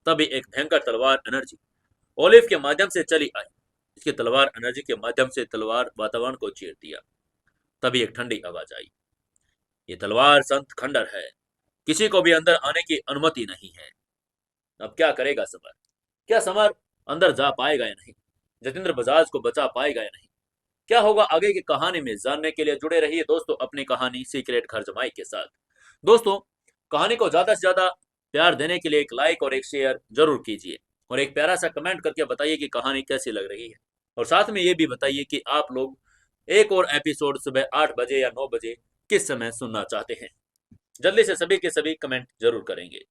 तभी एक भयंकर तलवार एनर्जी ओलिव के माध्यम से चली आई। इसकी तलवार एनर्जी के माध्यम से तलवार वातावरण को चीर दिया। तभी एक ठंडी आवाज आई, ये तलवार संत खंडर है, किसी को भी अंदर आने की अनुमति नहीं है। अब क्या करेगा समर? क्या समर अंदर जा पाएगा या नहीं? जतिंद्र बजाज को बचा पाएगा या नहीं? क्या होगा आगे की कहानी में जानने के लिए जुड़े रहिए दोस्तों अपनी कहानी सीक्रेट घर जमाई के साथ। दोस्तों, कहानी को ज्यादा से ज्यादा प्यार देने के लिए एक लाइक और एक शेयर जरूर कीजिए और एक प्यारा सा कमेंट करके बताइए कि कहानी कैसी लग रही है। और साथ में ये भी बताइए कि आप लोग एक और एपिसोड सुबह 8 बजे या 9 बजे किस समय सुनना चाहते हैं। जल्दी से सभी के सभी कमेंट जरूर करेंगे।